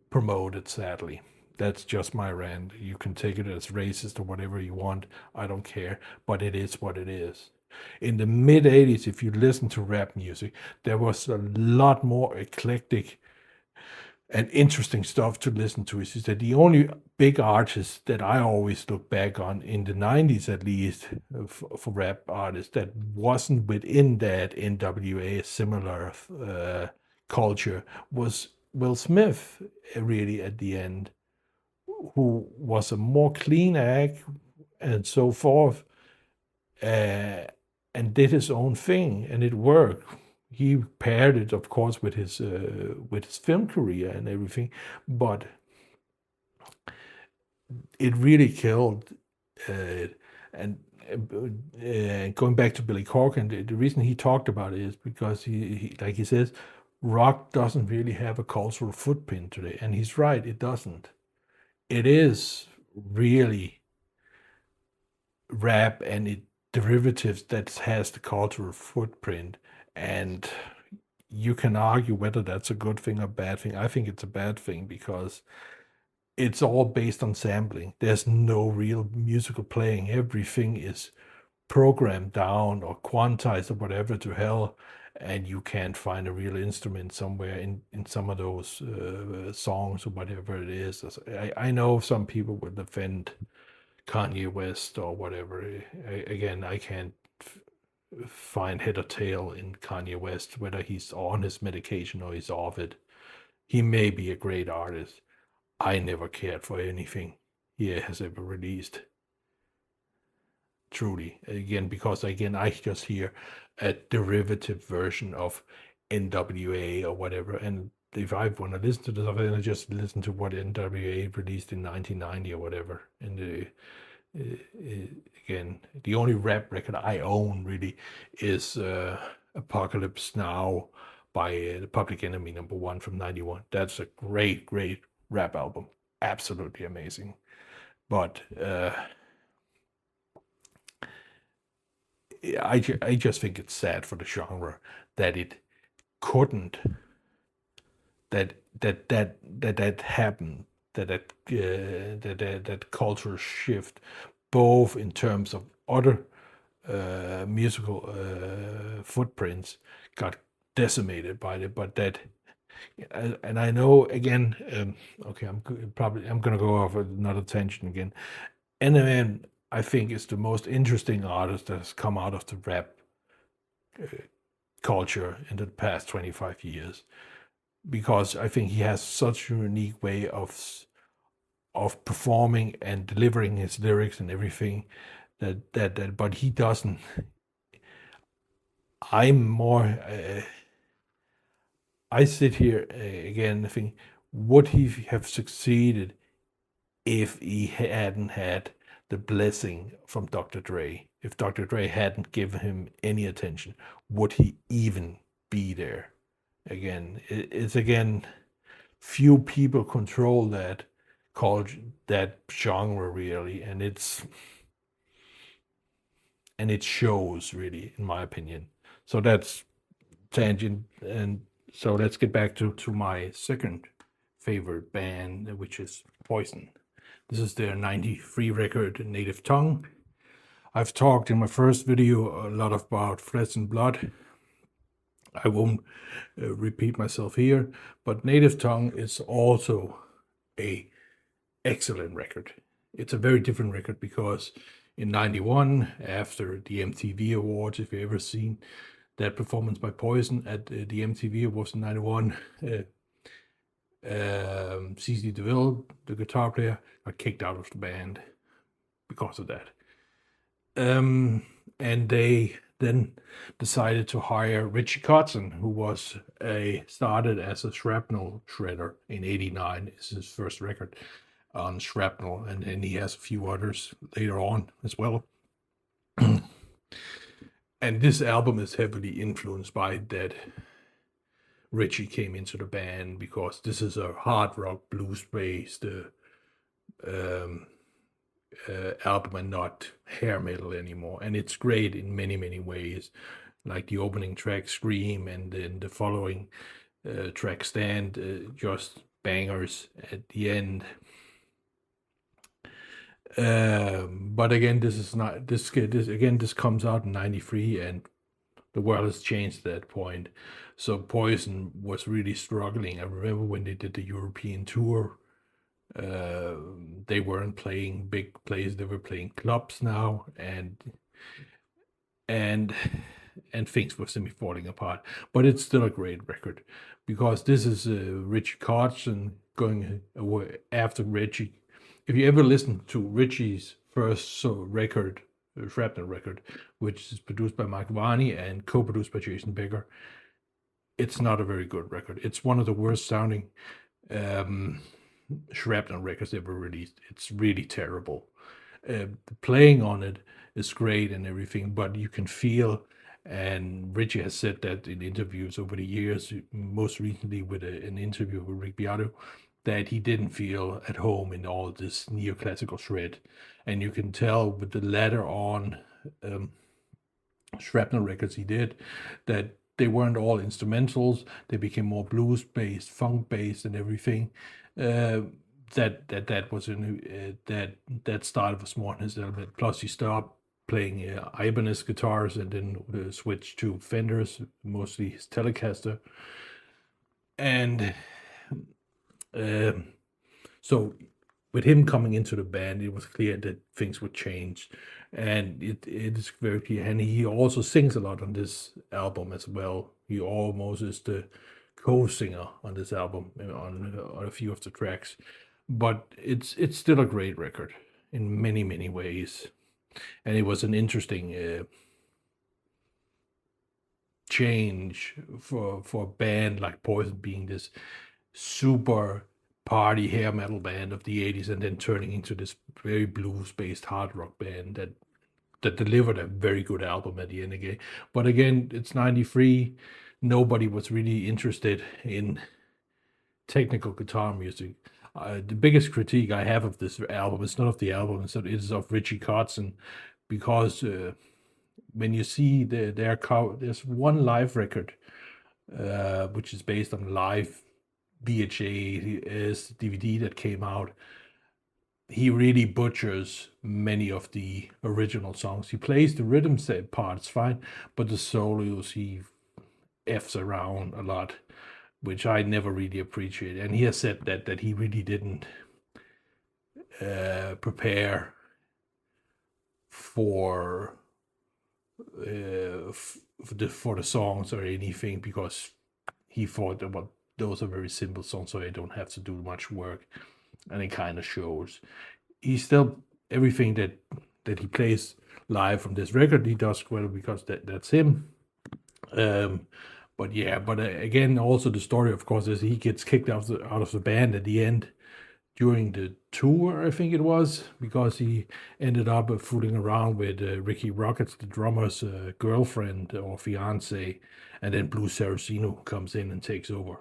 promoted, sadly. That's just my rant. You can take it as racist or whatever you want. I don't care, but it is what it is. In the mid-80s, if you listen to rap music, there was a lot more eclectic and interesting stuff to listen to. Is that the only big artist that I always look back on, in the 90s at least, for rap artists, that wasn't within that NWA similar culture, was Will Smith, really, at the end, who was a more clean act and so forth, and did his own thing, and it worked. He paired it, of course, with his film career and everything, but it really killed. And going back to Billy Corgan, the reason he talked about it is because he like he says, rock doesn't really have a cultural footprint today, and he's right, it doesn't. It is really rap and it derivatives that has the cultural footprint, and you can argue whether that's a good thing or bad thing. I think it's a bad thing because it's all based on sampling. There's no real musical playing. Everything is programmed down or quantized or whatever to hell, and you can't find a real instrument somewhere in some of those songs or whatever it is. I know some people will defend Kanye West or whatever. Again, I can't find head or tail in Kanye West, whether he's on his medication or he's off it. He may be a great artist. I never cared for anything he has ever released. Truly. Again, because I just hear a derivative version of NWA or whatever, and if I want to listen to this, then I just listen to what NWA released in 1990 or whatever. And again, the only rap record I own really is Apocalypse Now by the Public Enemy #1 from '91. That's a great, great rap album. Absolutely amazing. But I just think it's sad for the genre that it couldn't, that happened, that cultural shift, both in terms of other musical footprints, got decimated by it, but that, and I know again, okay, I'm gonna go off another tangent again. Eminem, I think, is the most interesting artist that has come out of the rap culture in the past 25 years, because I think he has such a unique way of performing and delivering his lyrics and everything that but he doesn't. I'm more I sit here again think, would he have succeeded if he hadn't had the blessing from Dr. Dre? If Dr. Dre hadn't given him any attention, would he even be there? Again, it's again, few people control that culture, that genre really, and it shows really, in my opinion. So that's tangent, and so let's get back to my second favorite band, which is Poison. This is their '93 record, Native Tongue. I've talked in my first video a lot about Flesh and Blood. I won't repeat myself here, but Native Tongue is also a excellent record. It's a very different record because in '91, after the MTV Awards, if you've ever seen that performance by Poison at the MTV Awards in '91, CC DeVille, the guitar player, got kicked out of the band because of that. And they then decided to hire Richie Kotzen, who was started as a Shrapnel shredder in '89. It's his first record on Shrapnel, and then he has a few others later on as well. And this album is heavily influenced by that Richie came into the band, because this is a hard rock blues based album and not hair metal anymore. And it's great in many, many ways, like the opening track Scream, and then the following track Stand, just bangers at the end. But again, this is not this again, this comes out in '93, and the world has changed at that point. So Poison was really struggling. I remember when they did the European tour, they weren't playing big places, they were playing clubs now, and things were semi falling apart. But it's still a great record, because this is Richie Kotzen going away after Richie. If you ever listen to Richie's first record, Shrapnel record, which is produced by Mike Varney and co-produced by Jason Becker, it's not a very good record. It's one of the worst sounding Shrapnel records ever released. It's really terrible. The playing on it is great and everything, but you can feel, and Richie has said that in interviews over the years, most recently with an interview with Rick Beato, that he didn't feel at home in all this neoclassical shred. And you can tell with the latter on Shrapnel records he did, that they weren't all instrumentals. They became more blues based, funk based, and everything. That was in that style was more in his element. Plus, he stopped playing Ibanez guitars and then switched to Fenders, mostly his Telecaster. And so with him coming into the band, it was clear that things would change, and it is very clear. And he also sings a lot on this album as well. He almost is the co-singer on this album, on a few of the tracks. But it's still a great record in many, many ways, and it was an interesting change for a band like Poison being this super party hair metal band of the 80s and then turning into this very blues-based hard rock band that delivered a very good album at the end again. But again, it's 93. Nobody was really interested in technical guitar music. The biggest critique I have of this album is not of the album, it's of Richie Kotzen, because when you see there's one live record, which is based on live VHS DVD that came out. He really butchers many of the original songs. He plays the rhythm set parts fine, but the solos he F's around a lot, which I never really appreciate. And he has said that he really didn't prepare for the songs or anything, because he thought that those are very simple songs, so I don't have to do much work, and it kind of shows. He's still everything that he plays live from this record he does well, because that's him. But again, also the story, of course, is he gets kicked out of the band at the end during the tour, I think it was, because he ended up fooling around with Ricky Rockets, the drummer's girlfriend or fiance, and then Blue Saraceno comes in and takes over.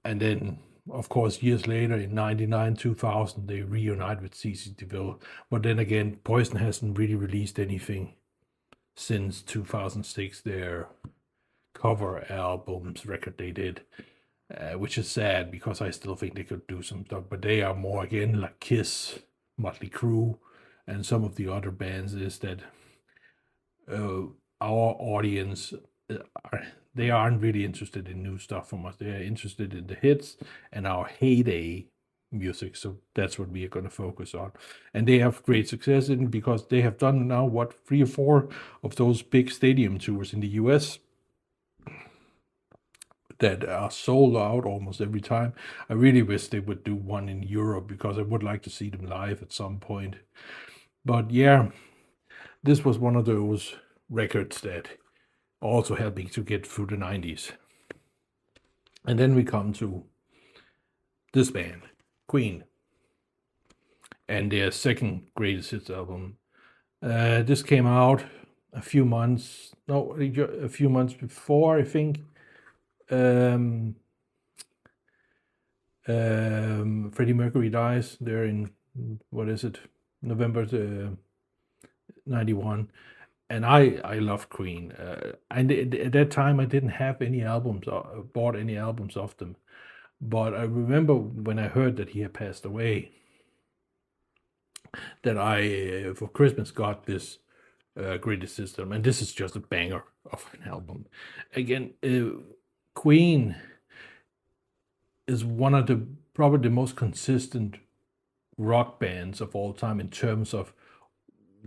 And then, of course, years later, in 99, 2000, they reunite with CC DeVille. But then again, Poison hasn't really released anything since 2006, their cover albums record they did, which is sad, because I still think they could do some stuff. But they are more, again, like Kiss, Mötley Crüe, and some of the other bands, is that our audience they aren't really interested in new stuff from us. They are interested in the hits and our heyday music. So that's what we are going to focus on. And they have great success in, because they have done now, 3 or 4 of those big stadium tours in the US that are sold out almost every time. I really wish they would do one in Europe, because I would like to see them live at some point. But yeah, this was one of those records that also helped me to get through the 90s. And then we come to this band, Queen, and their second greatest hits album. This came out a few months before, I think. Freddie Mercury dies there in, November 91. And I love Queen. And at that time, I didn't have any albums, bought any albums of them. But I remember when I heard that he had passed away, that I, for Christmas, got this greatest system. And this is just a banger of an album. Again, Queen is one of probably the most consistent rock bands of all time in terms of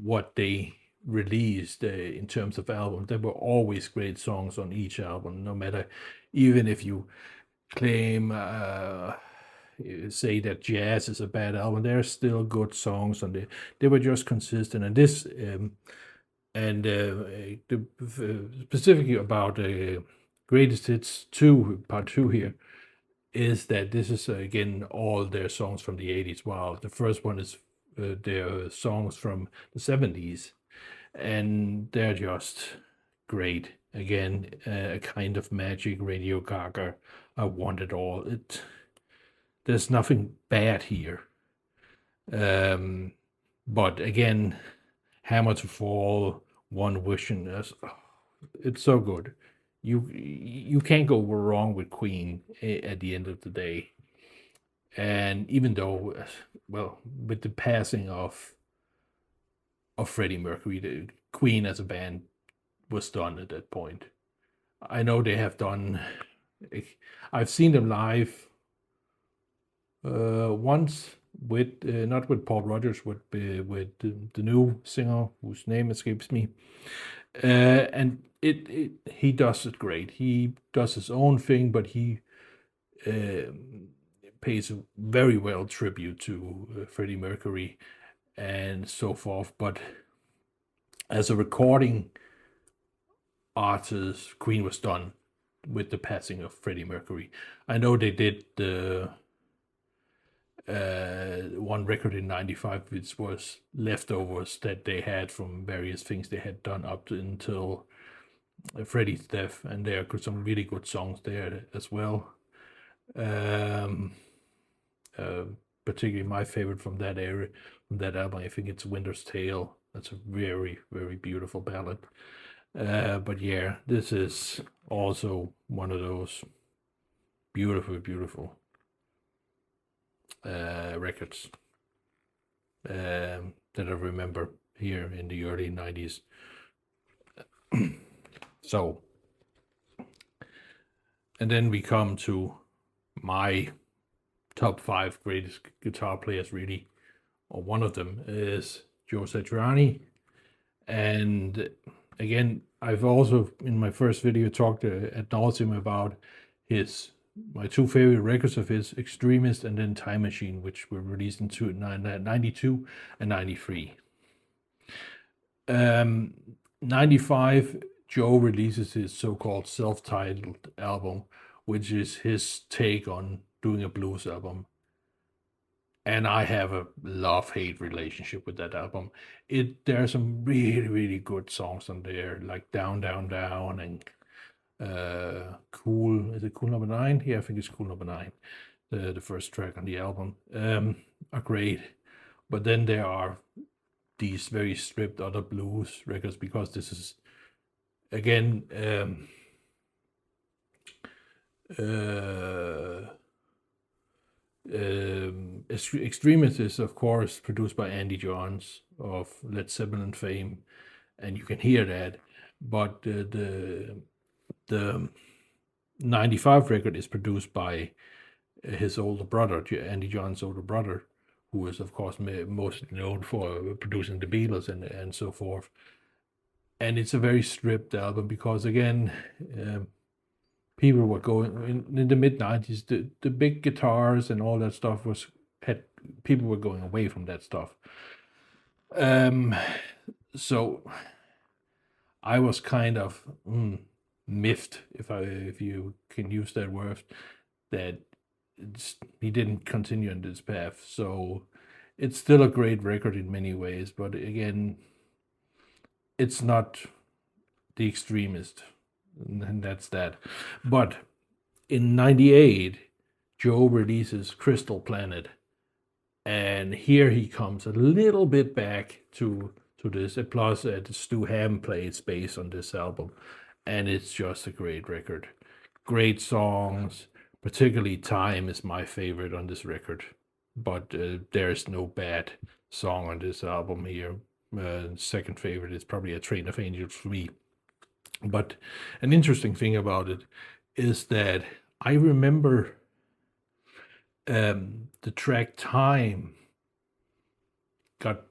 what they released in terms of albums. There were always great songs on each album, no matter, even if you claim, say that jazz is a bad album, there are still good songs on there. They were just consistent. And this, specifically about Greatest Hits 2, part 2 here, is that this is, again, all their songs from the 80s. While the first one is their songs from the 70s. And they're just great. Again, a kind of magic, Radio Gaga. I want it all. There's nothing bad here. But again, Hammer to Fall, One Wishing Us. It's so good. You can't go wrong with Queen at the end of the day. And even though, well, with the passing of Freddie Mercury, the Queen as a band was done at that point. I know they have done, I've seen them live once with, not with Paul Rodgers, with the new singer whose name escapes me. And he does it great. He does his own thing, but he pays very well tribute to Freddie Mercury and so forth. But as a recording artists. Queen was done with the passing of Freddie Mercury. I know they did the one record in '95, which was leftovers that they had from various things they had done up until Freddie's death, and there are some really good songs there as well. Particularly my favorite from that era, from that album, I think it's Winter's Tale. That's a very, very beautiful ballad. But yeah, this is also one of those beautiful, beautiful records that I remember here in the early 90s. So, and then we come to my top 5 greatest guitar players, really, or one of them is Joe Satriani. And again, I've also in my first video talked ad nauseum about my 2 favorite records of his, Extremist and then Time Machine, which were released in 92 and 93. 95, Joe releases his so-called self-titled album, which is his take on doing a blues album. And I have a love-hate relationship with that album. There are some really, really good songs on there, like Down, Down, Down, and Cool. Is it Cool Number 9? Yeah, I think it's Cool Number 9. The first track on the album are great. But then there are these very stripped other blues records, because this is, again, Extremist is, of course, produced by Andy Johns of Led Zeppelin fame, and you can hear that. But the 95 record is produced by his older brother, Andy Johns' older brother, who is, of course, most known for producing the Beatles and so forth. And it's a very stripped album because, again, people were going in the mid-90s. The big guitars and all that stuff people were going away from that stuff. So I was kind of miffed, if you can use that word, that he didn't continue on this path. So it's still a great record in many ways, but again, it's not the Extremist, and that's that. But in 98, Joe releases Crystal Planet, and here he comes a little bit back to this. Plus, Stu Hamm plays bass on this album, and it's just a great record. Great songs, particularly Time is my favorite on this record, but there's no bad song on this album here. Second favorite is probably A Train of Angels for me. But an interesting thing about it is that I remember the track Time got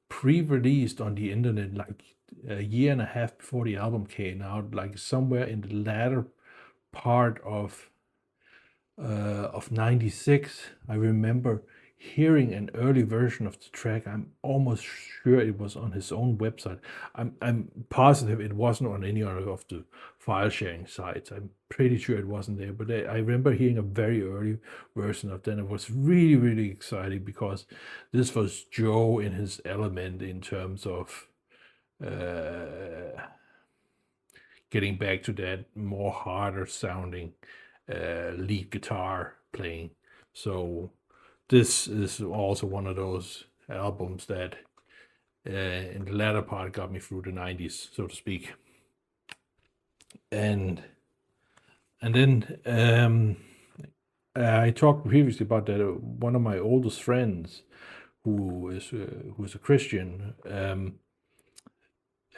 pre-released on the internet like a year and a half before the album came out, like somewhere in the latter part of 96. I remember hearing an early version of the track. I'm almost sure it was on his own website. I'm positive it wasn't on any other of the file sharing sites. I'm pretty sure it wasn't there, but I remember hearing a very early version of that. It was really, really exciting because this was Joe in his element in terms of getting back to that more harder sounding lead guitar playing. So this is also one of those albums that in the latter part got me through the 90s, so to speak. And then I talked previously about that one of my oldest friends who's a Christian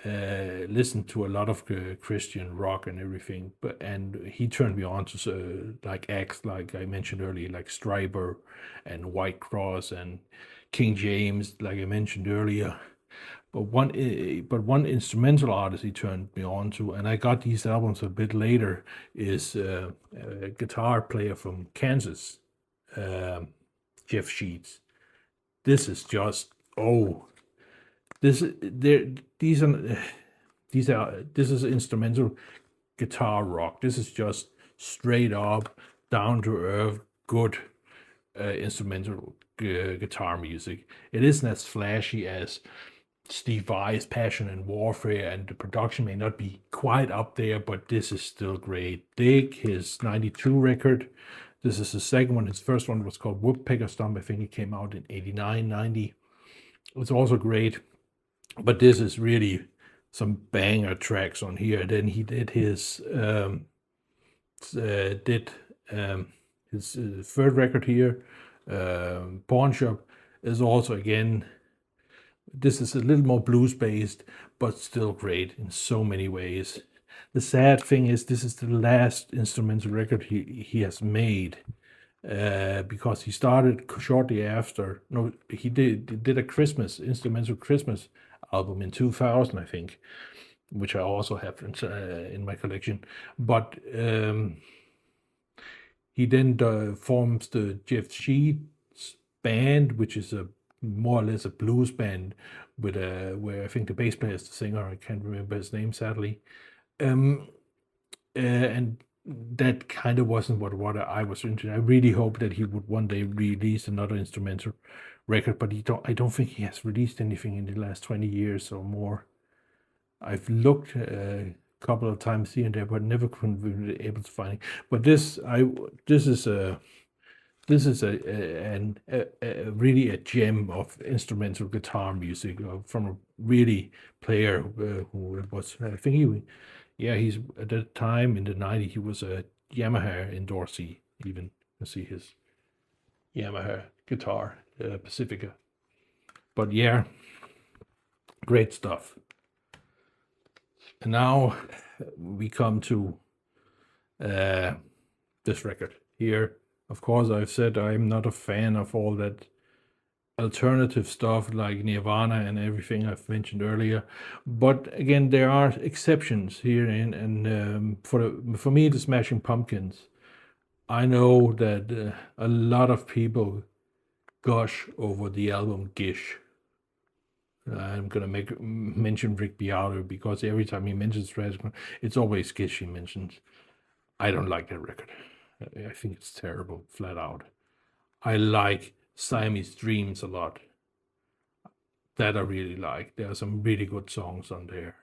listened to a lot of Christian rock and everything, and he turned me on to like acts like I mentioned earlier, like Stryper and White Cross and King James, like I mentioned earlier. But one instrumental artist he turned me on to, and I got these albums a bit later, is a guitar player from Kansas, Jeff Sheets. This is just these are this is instrumental guitar rock. This is just straight up, down to earth, good instrumental guitar music. It isn't as flashy as Steve Vai's Passion and Warfare, and the production may not be quite up there, but this is still great. Dig his 92 record. This is the second one. His first one was called Woodpecker Stomp. I think it came out in 89, 90. It's also great, but this is really some banger tracks on here. Then he did his third record here, Pawn Shop, is also, again, this is a little more blues based, but still great in so many ways. The sad thing is, this is the last instrumental record he has made, because he started shortly after. No, he did a instrumental Christmas album in 2000, I think, which I also have in my collection. But he then forms the Jeff Sheets band, which is more or less a blues band with where I think the bass player is the singer. I can't remember his name, sadly. And that kind of wasn't what I was into. I really hope that he would one day release another instrumental record, but I don't think he has released anything in the last 20 years or more. I've looked a couple of times here and there, but never been able to find it. But this is really a gem of instrumental guitar music from a really player who was, I think he's at that time in the 90s, he was a Yamaha endorsee, even. You see his Yamaha guitar, Pacifica. But yeah, great stuff. And now we come to this record here. Of course, I've said I'm not a fan of all that alternative stuff like Nirvana and everything I've mentioned earlier, but again, there are exceptions here. And for me, the Smashing Pumpkins, I know that a lot of people gush over the album Gish. I'm gonna mention Rick Beato, because every time he mentions thrash, it's always Gish he mentions. I don't like that record. I think it's terrible, flat out. I like Siamese Dreams a lot. That I really like. There are some really good songs on there.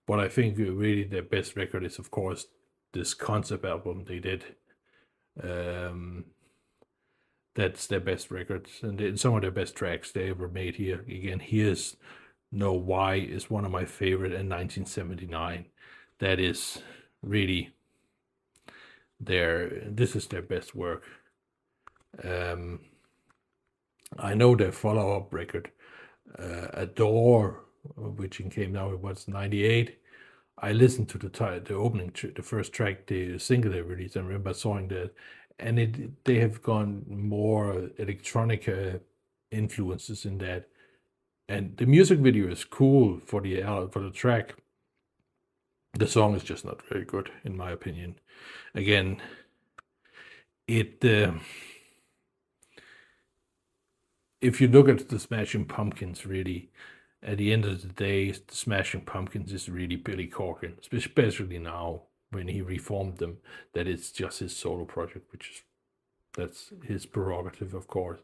But I think really their best record is, of course, this concept album they did. That's their best record, and some of their best tracks they ever made here. Again, Here's No Why is one of my favorite, and 1979. That is really this is their best work. I know their follow-up record, Adore, which came out, it was 98. I listened to the opening, the first track, the single they released. I remember sawing that, and they have gone more electronic influences in that. And the music video is cool for the track. The song is just not very good, in my opinion. Again, if you look at the Smashing Pumpkins, really, at the end of the day, the Smashing Pumpkins is really Billy Corgan, especially now when he reformed them, that it's just his solo project, that's his prerogative, of course.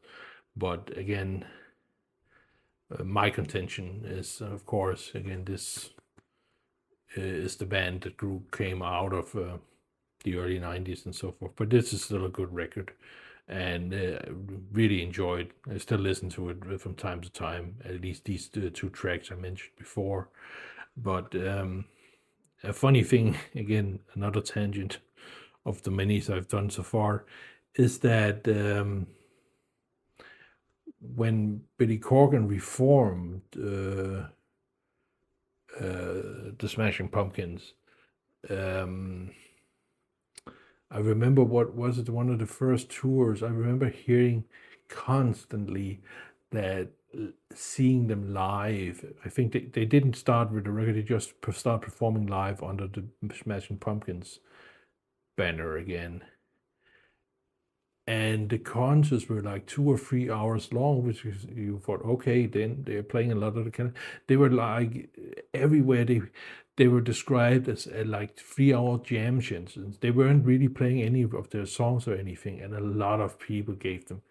But again, my contention is, of course, again, this is the band that came out of the early 90s and so forth. But this is still a good record, and really enjoyed. I still listen to it from time to time, at least these two tracks I mentioned before. But a funny thing, again, another tangent of the many I've done so far, is that when Billy Corgan reformed the Smashing Pumpkins, I remember, what was it, one of the first tours, I remember hearing constantly that seeing them live, I think they didn't start with the record, they just start performing live under the Smashing Pumpkins banner again. and the concerts were like 2 or 3 hours long, which you thought, okay, then they're playing a lot of the kind. They were like everywhere. They were described as like 3-hour jam sessions. They weren't really playing any of their songs or anything, and a lot of people gave them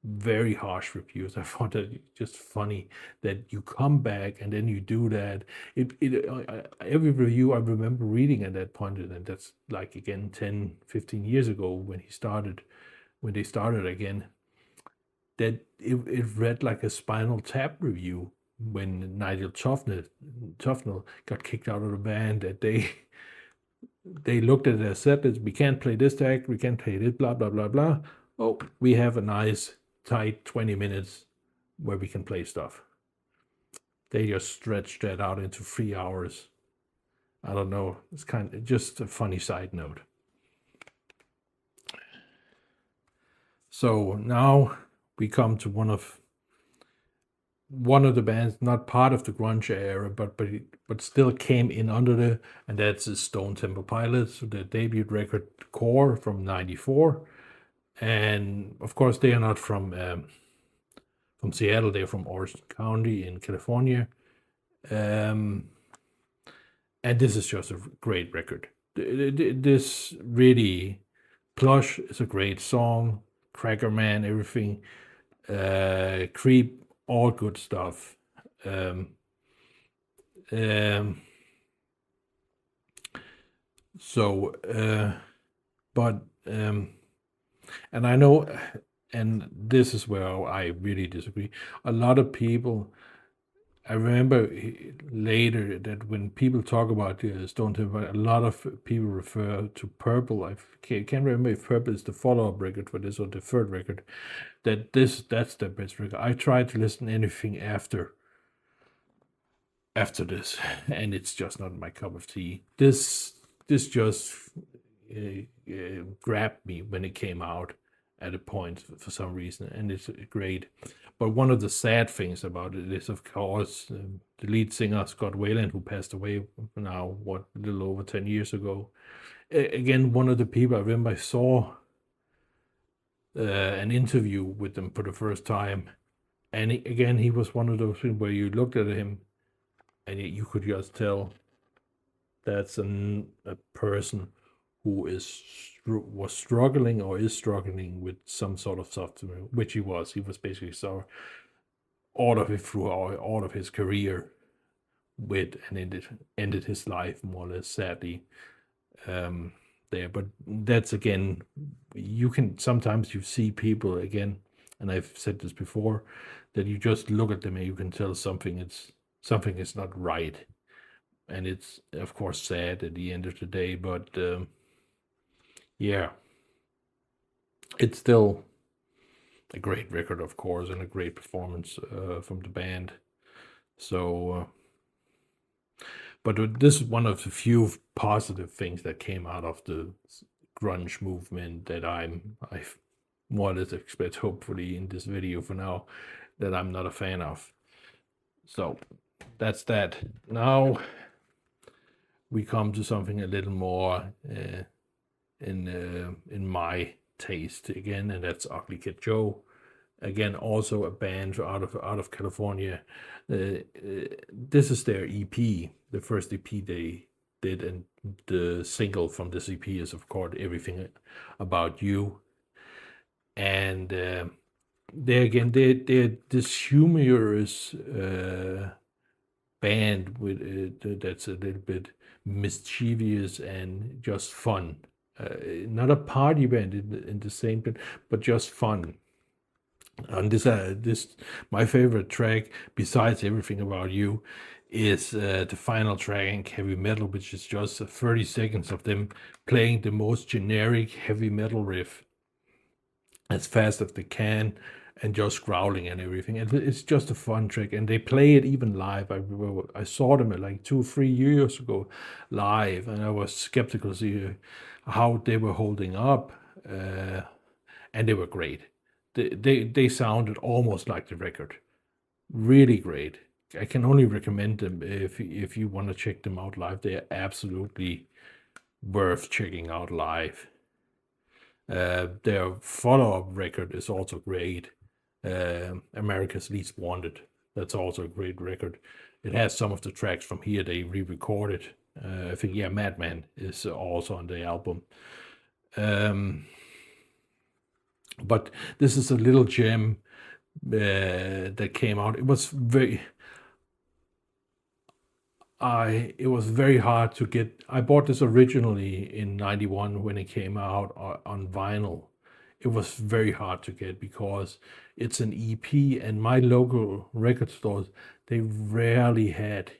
very harsh reviews. I thought that just funny that you come back and then you do that. Every review I remember reading at that point, and that's like again 10, 15 years ago when they started again, that it read like a Spinal Tap review when Nigel Tufnell got kicked out of the band, that they looked at their set list. We can't play this track, we can't play this, blah blah blah blah. Oh, we have a nice tight 20 minutes where we can play stuff. They just stretched that out into 3 hours. I don't know. It's kind of just a funny side note. So now we come to one of the bands, not part of the grunge era, but still came in under the, and that's the Stone Temple Pilots, their debut record Core from '94, and of course they are not from Seattle. They're from Orange County in California, and this is just a great record. This really, Plush is a great song. Cracker Man, everything, Creep, all good stuff. And I know, and this is where I really disagree. A lot of people, I remember later that when people talk about Stone Temple, a lot of people refer to Purple. I can't remember if Purple is the follow-up record for this or the third record. That's the best record. I tried to listen to anything after this, and it's just not my cup of tea. This just grabbed me when it came out at a point for some reason, and it's great. But one of the sad things about it is, of course, the lead singer Scott Weiland, who passed away now, a little over 10 years ago. Again, one of the people I remember I saw an interview with them for the first time, and he was one of those things where you looked at him and you could just tell that's a person who was struggling or is struggling with some sort of substance, which he was. He was basically all of his career with, and ended his life more or less sadly there. But that's again, sometimes you see people again, and I've said this before, that you just look at them and you can tell something is not right. And it's of course sad at the end of the day, but yeah, it's still a great record, of course, and a great performance from the band. So, but this is one of the few positive things that came out of the grunge movement that I more or less expect, hopefully, in this video for now, that I'm not a fan of. So that's that. Now we come to something a little more in my taste again, and that's Ugly Kid Joe. Again, also a band out of California. This is their EP, the first EP they did, and the single from this EP is of course Everything About You. And they're this humorous band with that's a little bit mischievous and just fun. Not a party band in the same band, but just fun. And this my favorite track besides Everything About You is the final track in Heavy Metal, which is just 30 seconds of them playing the most generic heavy metal riff as fast as they can and just growling and everything. And it's just a fun track, and they play it even live. I saw them at like 2-3 years ago live, and I was skeptical to see how they were holding up, and they were great. They sounded almost like the record. Really great. I can only recommend them if you want to check them out live. They are absolutely worth checking out live. Their follow-up record is also great. America's Least Wanted. That's also a great record. It has some of the tracks from here they re-recorded. I think Madman is also on the album. But this is a little gem that came out. It was very hard to get. I bought this originally in '91 when it came out on vinyl. It was very hard to get because it's an EP, and my local record stores, they rarely had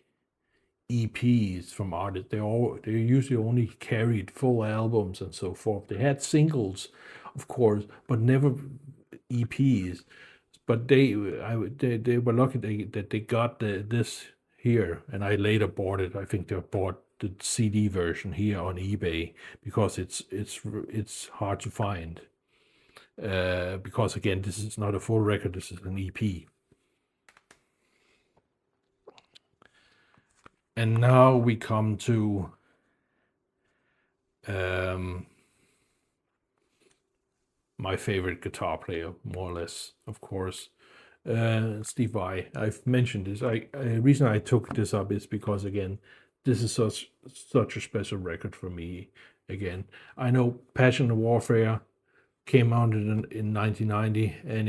EPs from artists. They usually only carried full albums and so forth. They had singles, of course, but never EPs. But they were lucky that they got this here, and I later bought it. I think they bought the CD version here on eBay because it's hard to find. Because again, this is not a full record. This is an EP. And now we come to my favorite guitar player, more or less, of course, Steve Vai. I've mentioned this. The reason I took this up is because, again, this is such a special record for me. Again, I know Passion and Warfare came out in 1990, and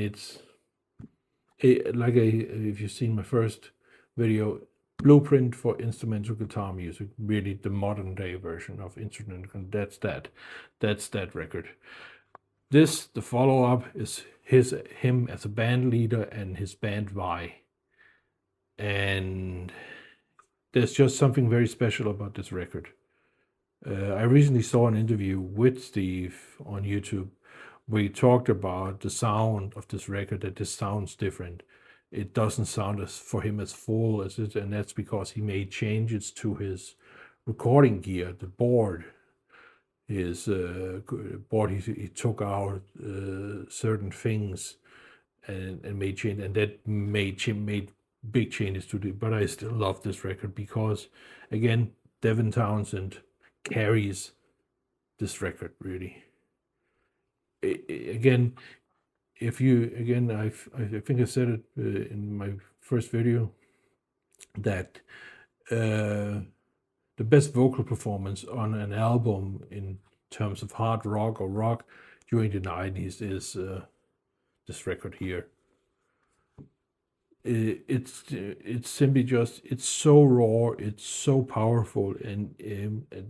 if you've seen my first video, blueprint for instrumental guitar music, really the modern day version of instrumental. That's that record. The follow-up is him as a band leader and his band Vai. And there's just something very special about this record. I recently saw an interview with Steve on YouTube where he talked about the sound of this record, that this sounds different. It doesn't sound for him as full as it, and that's because he made changes to his recording gear, the board. His board, he took out certain things and made change, and that made big changes to it. But I still love this record because, again, Devin Townsend carries this record really. I think I said it in my first video that the best vocal performance on an album in terms of hard rock or rock during the 90s is this record here. It's simply just, it's so raw, it's so powerful, and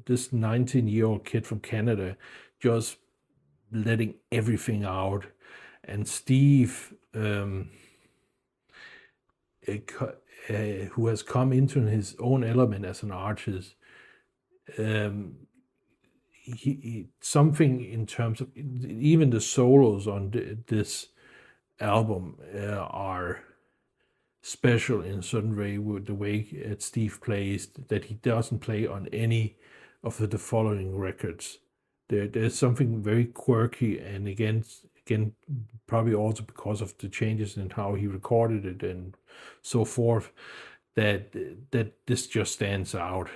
this 19-year-old kid from Canada just letting everything out. And Steve, who has come into his own element as an artist, he something in terms of even the solos on this album are special in a certain way, with the way Steve plays, that he doesn't play on any of the following records. There's something very quirky, and again, probably also because of the changes in how he recorded it and so forth, that this just stands out.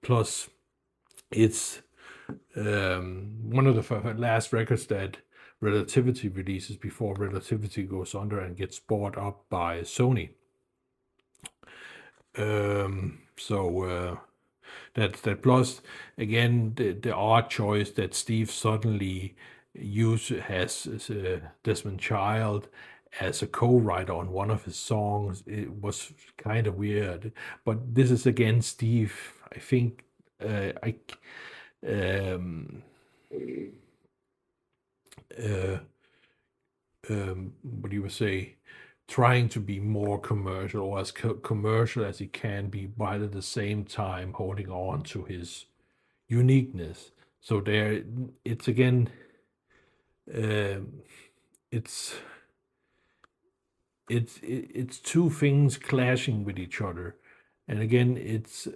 Plus, it's one of the last records that Relativity releases before Relativity goes under and gets bought up by Sony. That's that. Plus, again, the art choice that Steve suddenly has Desmond Child as a co-writer on one of his songs. It was kind of weird, but this is again Steve. I think what do you say? Trying to be more commercial, or as commercial as he can be, while at the same time holding on to his uniqueness. So it's again, it's two things clashing with each other, and again, it's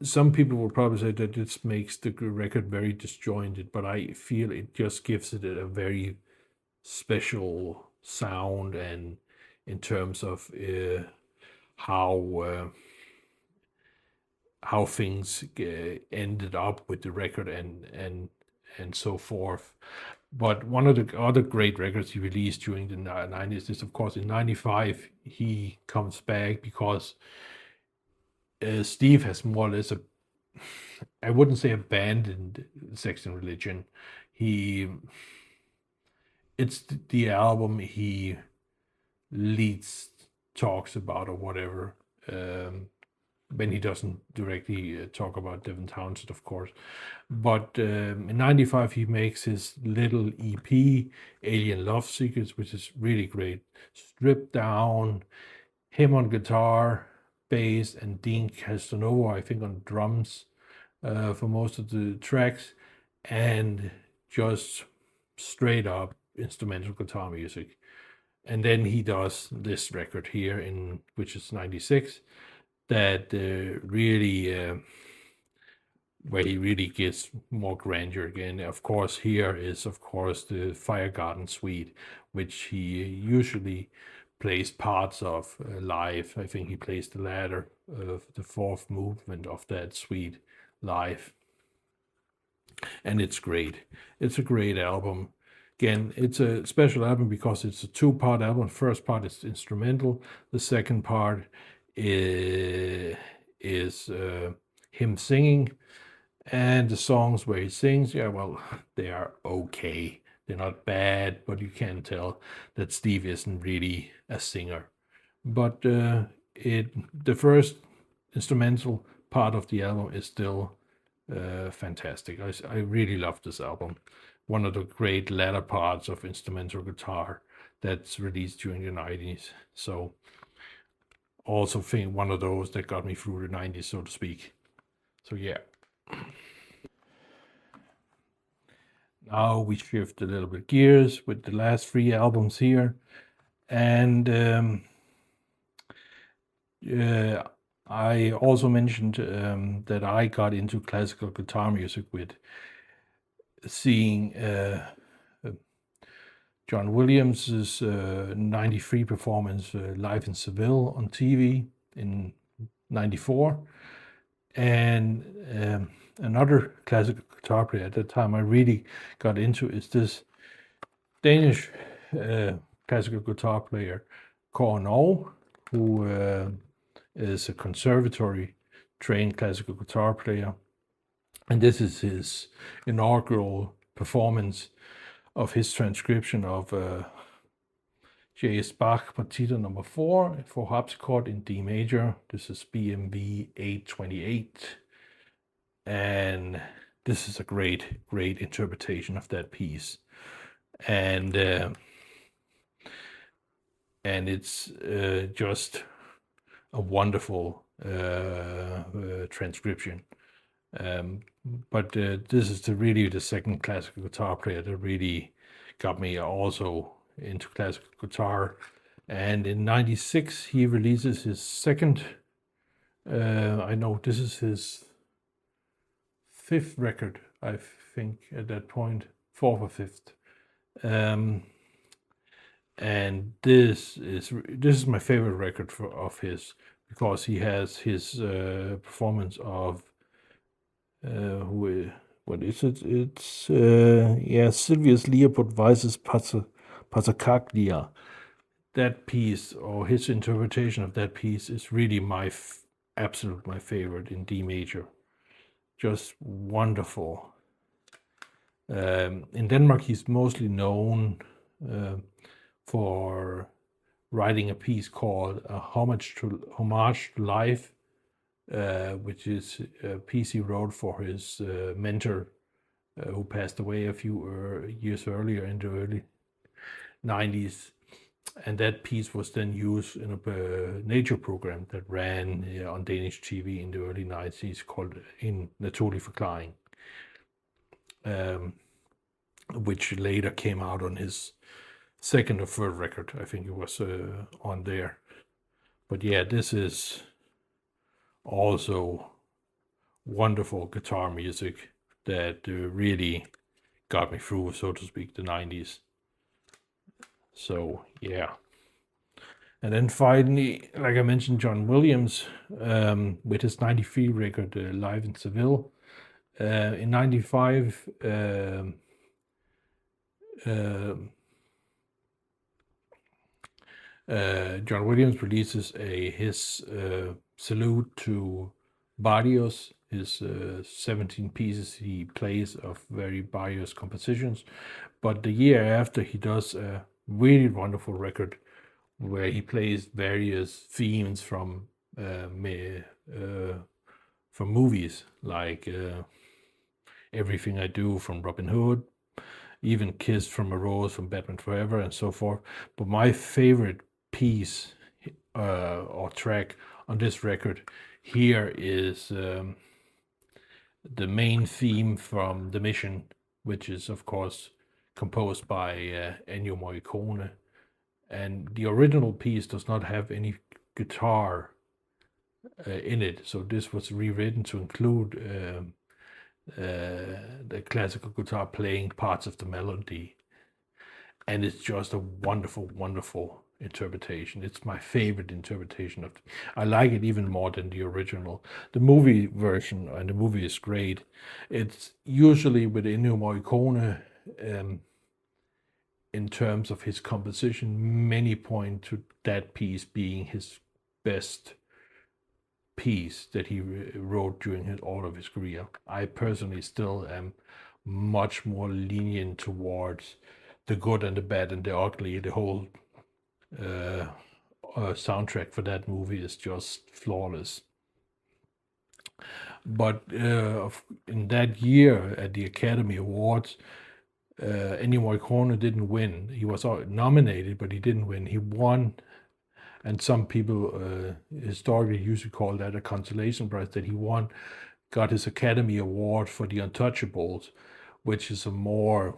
some people will probably say that this makes the record very disjointed, but I feel it just gives it a very special sound, and in terms of how how things ended up with the record and so forth. But one of the other great records he released during the 90s is, of course, in 95, he comes back because Steve has more or less I wouldn't say abandoned Sex and Religion. It's the album he leads talks about or whatever. When he doesn't directly talk about Devin Townsend, of course. But in 95, he makes his little EP, Alien Love Secrets, which is really great. Stripped down, him on guitar, bass, and Dean Casanova, I think, on drums for most of the tracks, and just straight up instrumental guitar music. And then he does this record here, which is 96, that really, where he really gets more grandeur again. Of course, here is, of course, the Fire Garden Suite, which he usually plays parts of live. I think he plays the latter of the fourth movement of that suite live. And it's great. It's a great album. Again, it's a special album because it's a two-part album. The first part is instrumental. The second part is him singing. And the songs where he sings, yeah, well, they are okay. They're not bad, but you can tell that Steve isn't really a singer. But the first instrumental part of the album is still fantastic. I really love this album. One of the great latter parts of instrumental guitar that's released during the 90s. So also think one of those that got me through the 90s, so to speak. So yeah. Now we shift a little bit gears with the last three albums here. And I also mentioned that I got into classical guitar music with seeing John Williams's 93 performance live in Seville on TV in 94. And another classical guitar player at that time I really got into is this Danish classical guitar player, Kåre, who is a conservatory trained classical guitar player. And this is his inaugural performance of his transcription of J.S. Bach Partita number 4 for harpsichord in D major. This is BMV 828. And this is a great interpretation of that piece. And it's just a wonderful transcription. But this is really the second classical guitar player that really got me also into classical guitar. And in 96, he releases his second, I know this is his fifth record, I think, at that point, fourth or fifth. And this is my favorite record of his, because he has his performance of what is it? It's Silvius Leopold Weiss's Passacaglia. That piece, or his interpretation of that piece, is really my favorite in D major. Just wonderful. In Denmark, he's mostly known for writing a piece called Homage to Life, which is a piece he wrote for his mentor, who passed away a few years earlier in the early 90s. And that piece was then used in a nature program that ran on Danish TV in the early 90s called En Naturlig Forklaring, which later came out on his second or third record. I think it was on there. But yeah, this is also wonderful guitar music that really got me through, so to speak, the 90s. So yeah. And then finally, like I mentioned, John Williams with his 93 record Live in Seville. In 95, John Williams releases his salute to Barrios, his 17 pieces he plays of very Barrios compositions. But the year after, he does a really wonderful record where he plays various themes from movies, like Everything I Do from Robin Hood, even Kiss from a Rose from Batman Forever, and so forth. But my favorite piece or track on this record here is the main theme from The Mission, which is of course composed by Ennio Morricone. And the original piece does not have any guitar in it, so this was rewritten to include the classical guitar playing parts of the melody, and it's just a wonderful, wonderful interpretation. It's my favorite interpretation of it. I like it even more than the original. The movie version, and the movie is great. It's usually with Ennio Morricone. In terms of his composition, many point to that piece being his best piece that he wrote during all of his career. I personally still am much more lenient towards the good and the bad and the ugly. The whole soundtrack for that movie is just flawless. But in that year at the Academy Awards, Ennio Morricone didn't win. He was nominated, but he didn't win. He won, and some people historically used to call that a consolation prize that he won. Got his Academy Award for The Untouchables, which is a more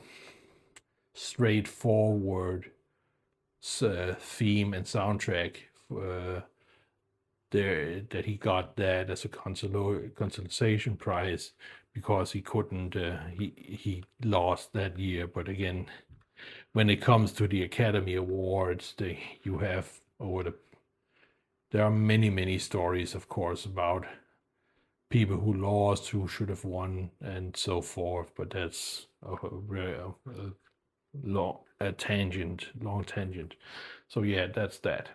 straightforward theme and soundtrack. That he got that as a consolation prize because he couldn't. He lost that year. But again, when it comes to the Academy Awards, there are many stories, of course, about people who lost, who should have won, and so forth. But that's a long tangent. So yeah, that's that.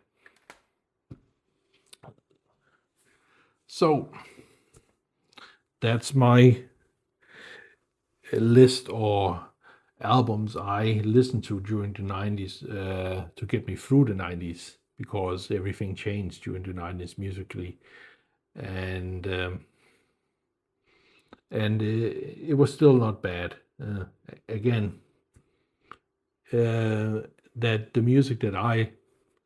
So that's my list or albums I listened to during the 90s to get me through the 90s, because everything changed during the 90s musically, and it was still not bad. Again, that the music that I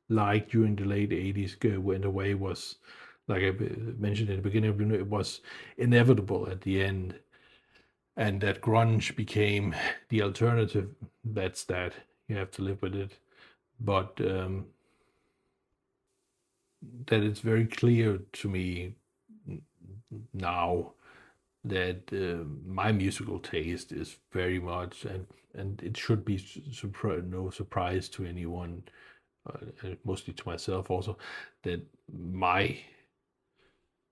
liked during the late 80s went away was, like I mentioned in the beginning, it was inevitable at the end. And that grunge became the alternative. That's that. You have to live with it. But that it's very clear to me now that my musical taste is very much, and it should be no surprise to anyone, mostly to myself also, that my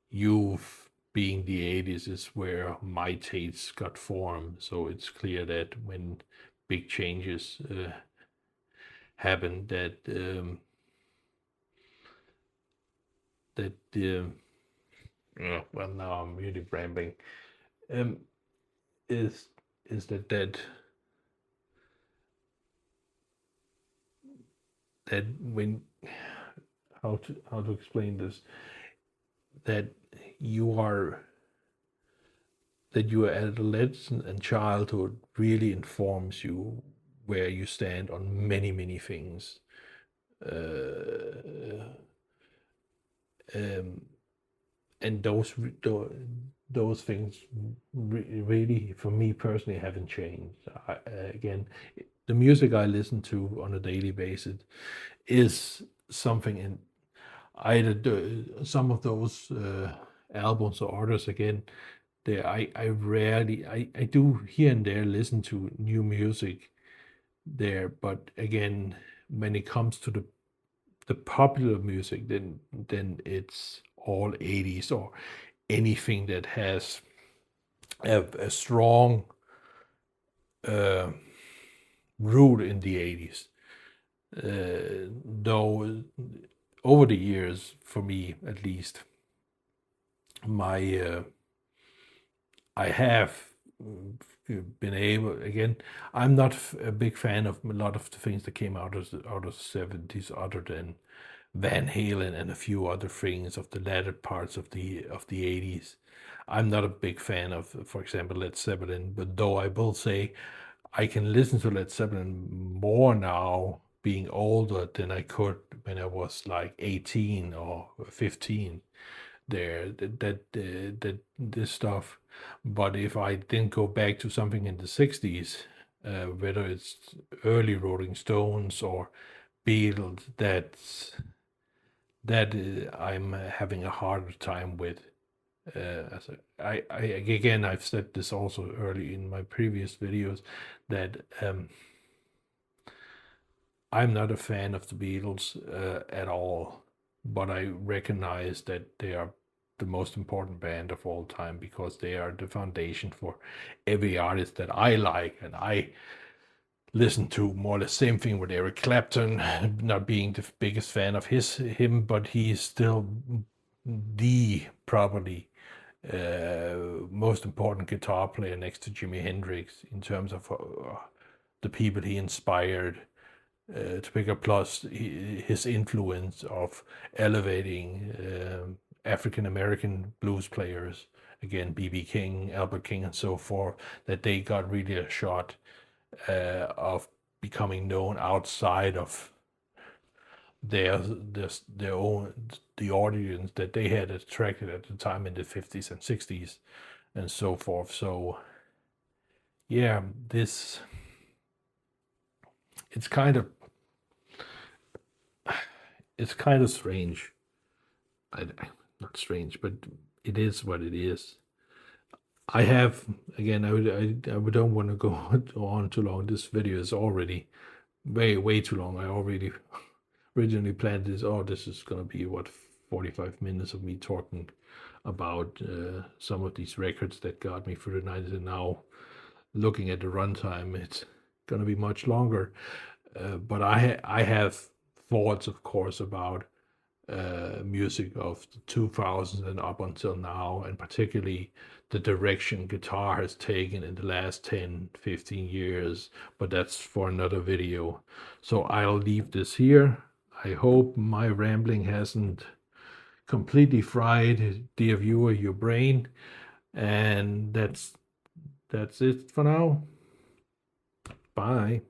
youth being the 80s is where my tastes got formed. So it's clear that when big changes happen, that well, now I'm really rambling. Is that when, how to explain this, that your adolescence and childhood really informs you where you stand on many things. And those things really, for me personally, haven't changed. Again, the music I listen to on a daily basis is something in either some of those albums or others. Again, I rarely, I do here and there listen to new music there, but again, when it comes to the the popular music, then it's all 80s or anything that has a strong root in the 80s. Though over the years, for me at least, my I have been able, again, I'm not a big fan of a lot of the things that came out of the 70s, other than Van Halen and a few other things of the latter parts of the 80s. I'm not a big fan of, for example, Led Zeppelin, but though I will say I can listen to Led Zeppelin more now, being older, than I could when I was like 18 or 15. That this stuff. But if I then go back to something in the 60s, whether it's early Rolling Stones or Beatles, I'm having a harder time with. Again, I've said this also early in my previous videos, that I'm not a fan of the Beatles at all, but I recognize that they are the most important band of all time, because they are the foundation for every artist that I like, and I listen to more or less the same thing with Eric Clapton, not being the biggest fan of him, but he is still the probably most important guitar player next to Jimi Hendrix in terms of the people he inspired to pick up, plus his influence of elevating African American blues players, again B.B. King, Albert King, and so forth, that they got really a shot of becoming known outside of the audience that they had attracted at the time in the 50s and 60s and so forth. So yeah, it's kind of strange. Not strange, but it is what it is. I have, again, I don't want to go on too long. This video is already way too long. I already originally planned this. Oh, this is gonna be what, 45 minutes of me talking about some of these records that got me through the 90s, and now looking at the runtime, it's gonna be much longer. But I have thoughts, of course, about music of the 2000s and up until now, and particularly the direction guitar has taken in the last 10-15 years, but that's for another video. So I'll leave this here. I hope my rambling hasn't completely fried, dear viewer, your brain, and that's it for now. Bye.